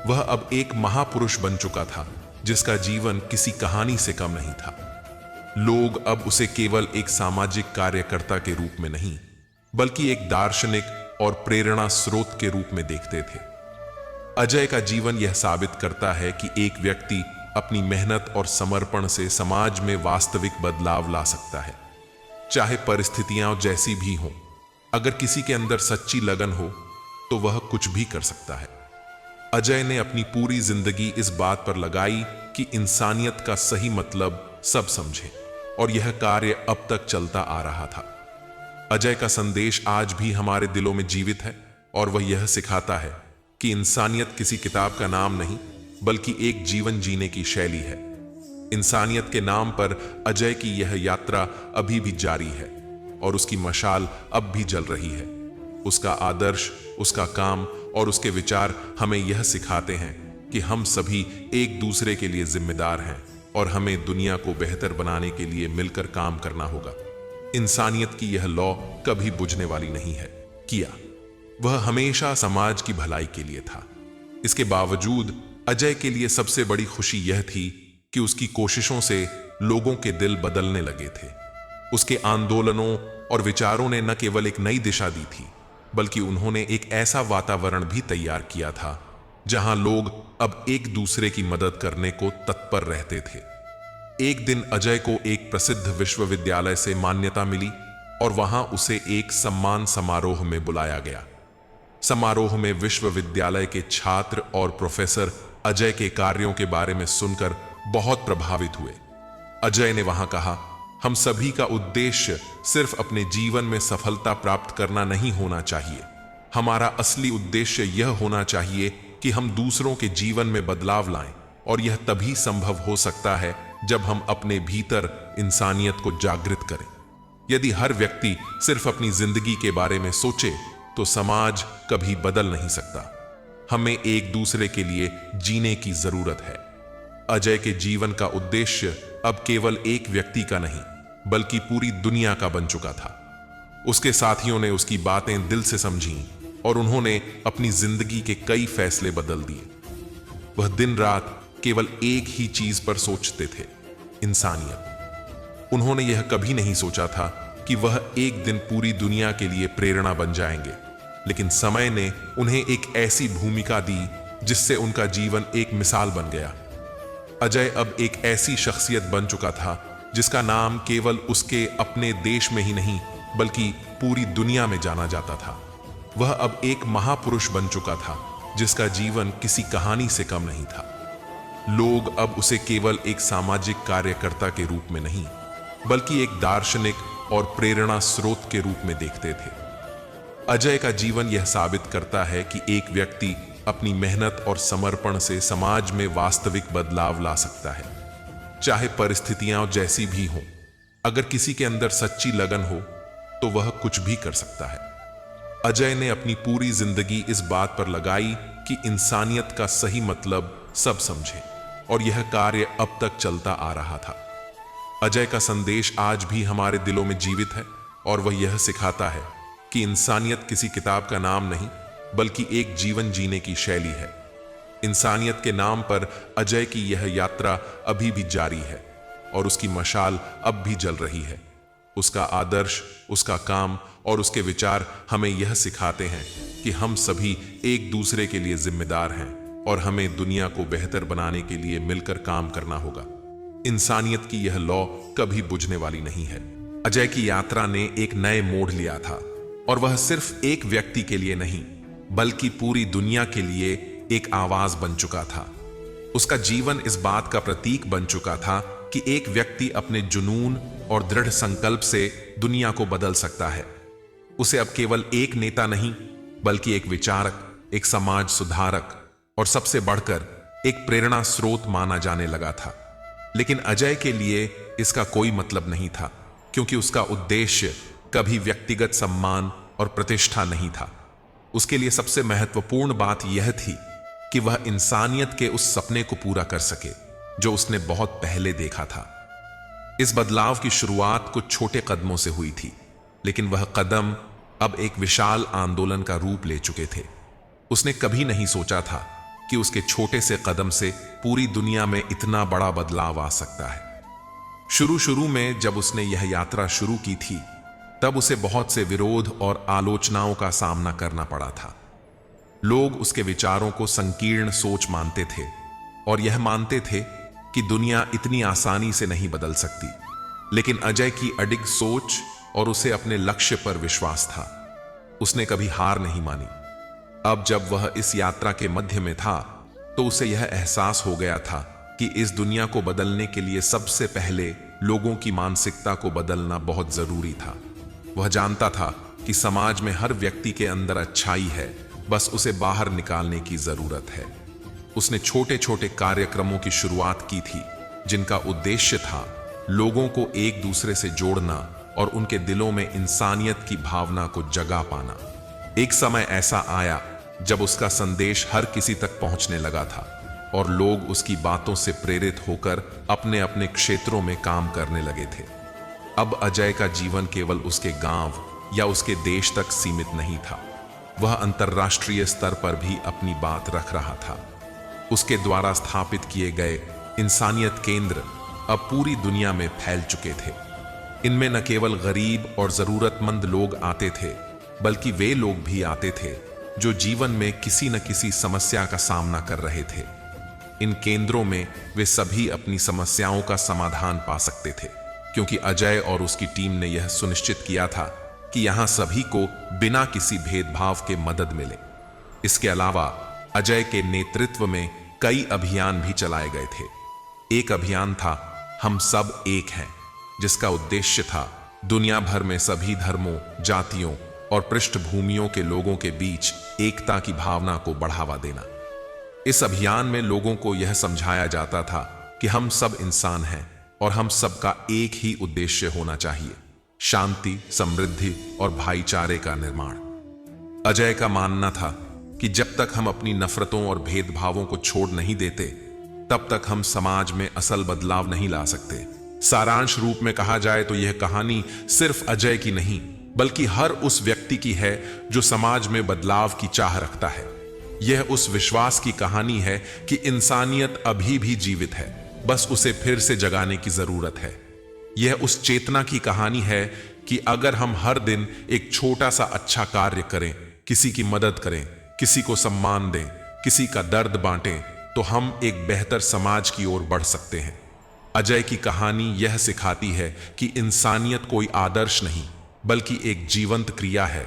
वह अब एक महापुरुष बन चुका था जिसका जीवन किसी कहानी से कम नहीं था। लोग अब उसे केवल एक सामाजिक कार्यकर्ता के रूप में नहीं, बल्कि एक दार्शनिक और प्रेरणा स्रोत के रूप में देखते थे। अजय का जीवन यह साबित करता है कि एक व्यक्ति अपनी मेहनत और समर्पण से समाज में वास्तविक बदलाव ला सकता है, चाहे परिस्थितियां जैसी भी हों। अगर किसी के अंदर सच्ची लगन हो तो वह कुछ भी कर सकता है। अजय ने अपनी पूरी जिंदगी इस बात पर लगाई कि इंसानियत का सही मतलब सब समझे, और यह कार्य अब तक चलता आ रहा था। अजय का संदेश आज भी हमारे दिलों में जीवित है, और वह यह सिखाता है कि इंसानियत किसी किताब का नाम नहीं, बल्कि एक जीवन जीने की शैली है। इंसानियत के नाम पर अजय की यह यात्रा अभी भी जारी है, और उसकी मशाल अब भी जल रही है। उसका आदर्श, उसका काम और उसके विचार हमें यह सिखाते हैं कि हम सभी एक दूसरे के लिए जिम्मेदार हैं, और हमें दुनिया को बेहतर बनाने के लिए मिलकर काम करना होगा। इंसानियत की यह लौ कभी बुझने वाली नहीं है। किया वह हमेशा समाज की भलाई के लिए था। इसके बावजूद अजय के लिए सबसे बड़ी खुशी यह थी कि उसकी कोशिशों से लोगों के दिल बदलने लगे थे। उसके आंदोलनों और विचारों ने न केवल एक नई दिशा दी थी, बल्कि उन्होंने एक ऐसा वातावरण भी तैयार किया था जहां लोग अब एक दूसरे की मदद करने को तत्पर रहते थे। एक दिन अजय को एक प्रसिद्ध विश्वविद्यालय से मान्यता मिली, और वहां उसे एक सम्मान समारोह में बुलाया गया। समारोह में विश्वविद्यालय के छात्र और प्रोफेसर अजय के कार्यों के बारे में सुनकर बहुत प्रभावित हुए। अजय ने वहां कहा, हम सभी का उद्देश्य सिर्फ अपने जीवन में सफलता प्राप्त करना नहीं होना चाहिए। हमारा असली उद्देश्य यह होना चाहिए कि हम दूसरों के जीवन में बदलाव लाएं, और यह तभी संभव हो सकता है जब हम अपने भीतर इंसानियत को जागृत करें। यदि हर व्यक्ति सिर्फ अपनी जिंदगी के बारे में सोचे तो समाज कभी बदल नहीं सकता। हमें एक दूसरे के लिए जीने की जरूरत है। अजय के जीवन का उद्देश्य अब केवल एक व्यक्ति का नहीं, बल्कि पूरी दुनिया का बन चुका था। उसके साथियों ने उसकी बातें दिल से समझीं, और उन्होंने अपनी जिंदगी के कई फैसले बदल दिए। वह दिन रात केवल एक ही चीज पर सोचते थे, इंसानियत। उन्होंने यह कभी नहीं सोचा था कि वह एक दिन पूरी दुनिया के लिए प्रेरणा बन जाएंगे, लेकिन समय ने उन्हें एक ऐसी भूमिका दी जिससे उनका जीवन एक मिसाल बन गया। अजय अब एक ऐसी शख्सियत बन चुका था जिसका नाम केवल उसके अपने देश में ही नहीं, बल्कि पूरी दुनिया में जाना जाता था। वह अब एक महापुरुष बन चुका था जिसका जीवन किसी कहानी से कम नहीं था। लोग अब उसे केवल एक सामाजिक कार्यकर्ता के रूप में नहीं, बल्कि एक दार्शनिक और प्रेरणा स्रोत के रूप में देखते थे। अजय का जीवन यह साबित करता है कि एक व्यक्ति अपनी मेहनत और समर्पण से समाज में वास्तविक बदलाव ला सकता है, चाहे परिस्थितियां जैसी भी हों। अगर किसी के अंदर सच्ची लगन हो तो वह कुछ भी कर सकता है। अजय ने अपनी पूरी जिंदगी इस बात पर लगाई कि इंसानियत का सही मतलब सब समझे, और यह कार्य अब तक चलता आ रहा था। अजय का संदेश आज भी हमारे दिलों में जीवित है, और वह यह सिखाता है कि इंसानियत किसी किताब का नाम नहीं, बल्कि एक जीवन जीने की शैली है। इंसानियत के नाम पर अजय की यह यात्रा अभी भी जारी है, और उसकी मशाल अब भी जल रही है। उसका आदर्श, उसका काम और उसके विचार हमें यह सिखाते हैं कि हम सभी एक दूसरे के लिए जिम्मेदार हैं, और हमें दुनिया को बेहतर बनाने के लिए मिलकर काम करना होगा। इंसानियत की यह लौ कभी बुझने वाली नहीं है। अजय की यात्रा ने एक नए मोड़ लिया था, और वह सिर्फ एक व्यक्ति के लिए नहीं, बल्कि पूरी दुनिया के लिए एक आवाज बन चुका था। उसका जीवन इस बात का प्रतीक बन चुका था कि एक व्यक्ति अपने जुनून और दृढ़ संकल्प से दुनिया को बदल सकता है। उसे अब केवल एक नेता नहीं, बल्कि एक विचारक, एक समाज सुधारक और सबसे बढ़कर एक प्रेरणा स्रोत माना जाने लगा था। लेकिन अजय के लिए इसका कोई मतलब नहीं था, क्योंकि उसका उद्देश्य कभी व्यक्तिगत सम्मान और प्रतिष्ठा नहीं था। उसके लिए सबसे महत्वपूर्ण बात यह थी कि वह इंसानियत के उस सपने को पूरा कर सके जो उसने बहुत पहले देखा था। इस बदलाव की शुरुआत कुछ छोटे कदमों से हुई थी, लेकिन वह कदम अब एक विशाल आंदोलन का रूप ले चुके थे। उसने कभी नहीं सोचा था कि उसके छोटे से कदम से पूरी दुनिया में इतना बड़ा बदलाव आ सकता है। शुरू में जब उसने यह यात्रा शुरू की थी, तब उसे बहुत से विरोध और आलोचनाओं का सामना करना पड़ा था। लोग उसके विचारों को संकीर्ण सोच मानते थे और यह मानते थे कि दुनिया इतनी आसानी से नहीं बदल सकती, लेकिन अजय की अडिग सोच और उसे अपने लक्ष्य पर विश्वास था। उसने कभी हार नहीं मानी। अब जब वह इस यात्रा के मध्य में था तो उसे यह एहसास हो गया था कि इस दुनिया को बदलने के लिए सबसे पहले लोगों की मानसिकता को बदलना बहुत जरूरी था। वह जानता था कि समाज में हर व्यक्ति के अंदर अच्छाई है, बस उसे बाहर निकालने की जरूरत है। उसने छोटे छोटे कार्यक्रमों की शुरुआत की थी जिनका उद्देश्य था लोगों को एक दूसरे से जोड़ना और उनके दिलों में इंसानियत की भावना को जगा पाना। एक समय ऐसा आया जब उसका संदेश हर किसी तक पहुंचने लगा था और लोग उसकी बातों से प्रेरित होकर अपने अपने क्षेत्रों में काम करने लगे थे। अब अजय का जीवन केवल उसके गांव या उसके देश तक सीमित नहीं था, वह अंतर्राष्ट्रीय स्तर पर भी अपनी बात रख रहा था। उसके द्वारा स्थापित किए गए इंसानियत केंद्र अब पूरी दुनिया में फैल चुके थे। इनमें न केवल गरीब और जरूरतमंद लोग आते थे, बल्कि वे लोग भी आते थे जो जीवन में किसी न किसी समस्या का सामना कर रहे थे। इन केंद्रों में वे सभी अपनी समस्याओं का समाधान पा सकते थे, क्योंकि अजय और उसकी टीम ने यह सुनिश्चित किया था कि यहां सभी को बिना किसी भेदभाव के मदद मिले। इसके अलावा अजय के नेतृत्व में कई अभियान भी चलाए गए थे। एक अभियान था हम सब एक हैं, जिसका उद्देश्य था दुनिया भर में सभी धर्मों, जातियों और पृष्ठभूमियों के लोगों के बीच एकता की भावना को बढ़ावा देना। इस अभियान में लोगों को यह समझाया जाता था कि हम सब इंसान हैं और हम सबका एक ही उद्देश्य होना चाहिए, शांति, समृद्धि और भाईचारे का निर्माण। अजय का मानना था कि जब तक हम अपनी नफरतों और भेदभावों को छोड़ नहीं देते, तब तक हम समाज में असल बदलाव नहीं ला सकते। सारांश रूप में कहा जाए तो यह कहानी सिर्फ अजय की नहीं, बल्कि हर उस व्यक्ति की है जो समाज में बदलाव की चाह रखता है। यह उस विश्वास की कहानी है कि इंसानियत अभी भी जीवित है, बस उसे फिर से जगाने की जरूरत है। यह उस चेतना की कहानी है कि अगर हम हर दिन एक छोटा सा अच्छा कार्य करें, किसी की मदद करें, किसी को सम्मान दें, किसी का दर्द बांटें, तो हम एक बेहतर समाज की ओर बढ़ सकते हैं। अजय की कहानी यह सिखाती है कि इंसानियत कोई आदर्श नहीं, बल्कि एक जीवंत क्रिया है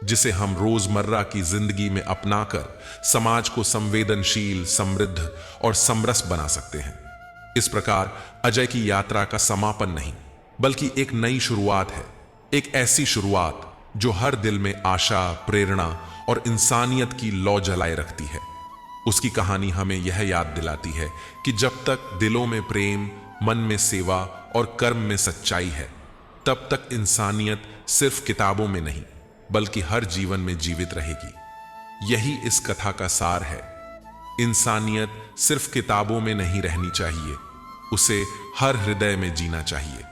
जिसे हम रोजमर्रा की जिंदगी में अपनाकर समाज को संवेदनशील, समृद्ध और समरस बना सकते हैं। इस प्रकार अजय की यात्रा का समापन नहीं, बल्कि एक नई शुरुआत है, एक ऐसी शुरुआत जो हर दिल में आशा, प्रेरणा और इंसानियत की लौ जलाए रखती है। उसकी कहानी हमें यह याद दिलाती है कि जब तक दिलों में प्रेम, मन में सेवा और कर्म में सच्चाई है, तब तक इंसानियत सिर्फ किताबों में नहीं, बल्कि हर जीवन में जीवित रहेगी। यही इस कथा का सार है। इंसानियत सिर्फ किताबों में नहीं रहनी चाहिए, उसे हर हृदय में जीना चाहिए।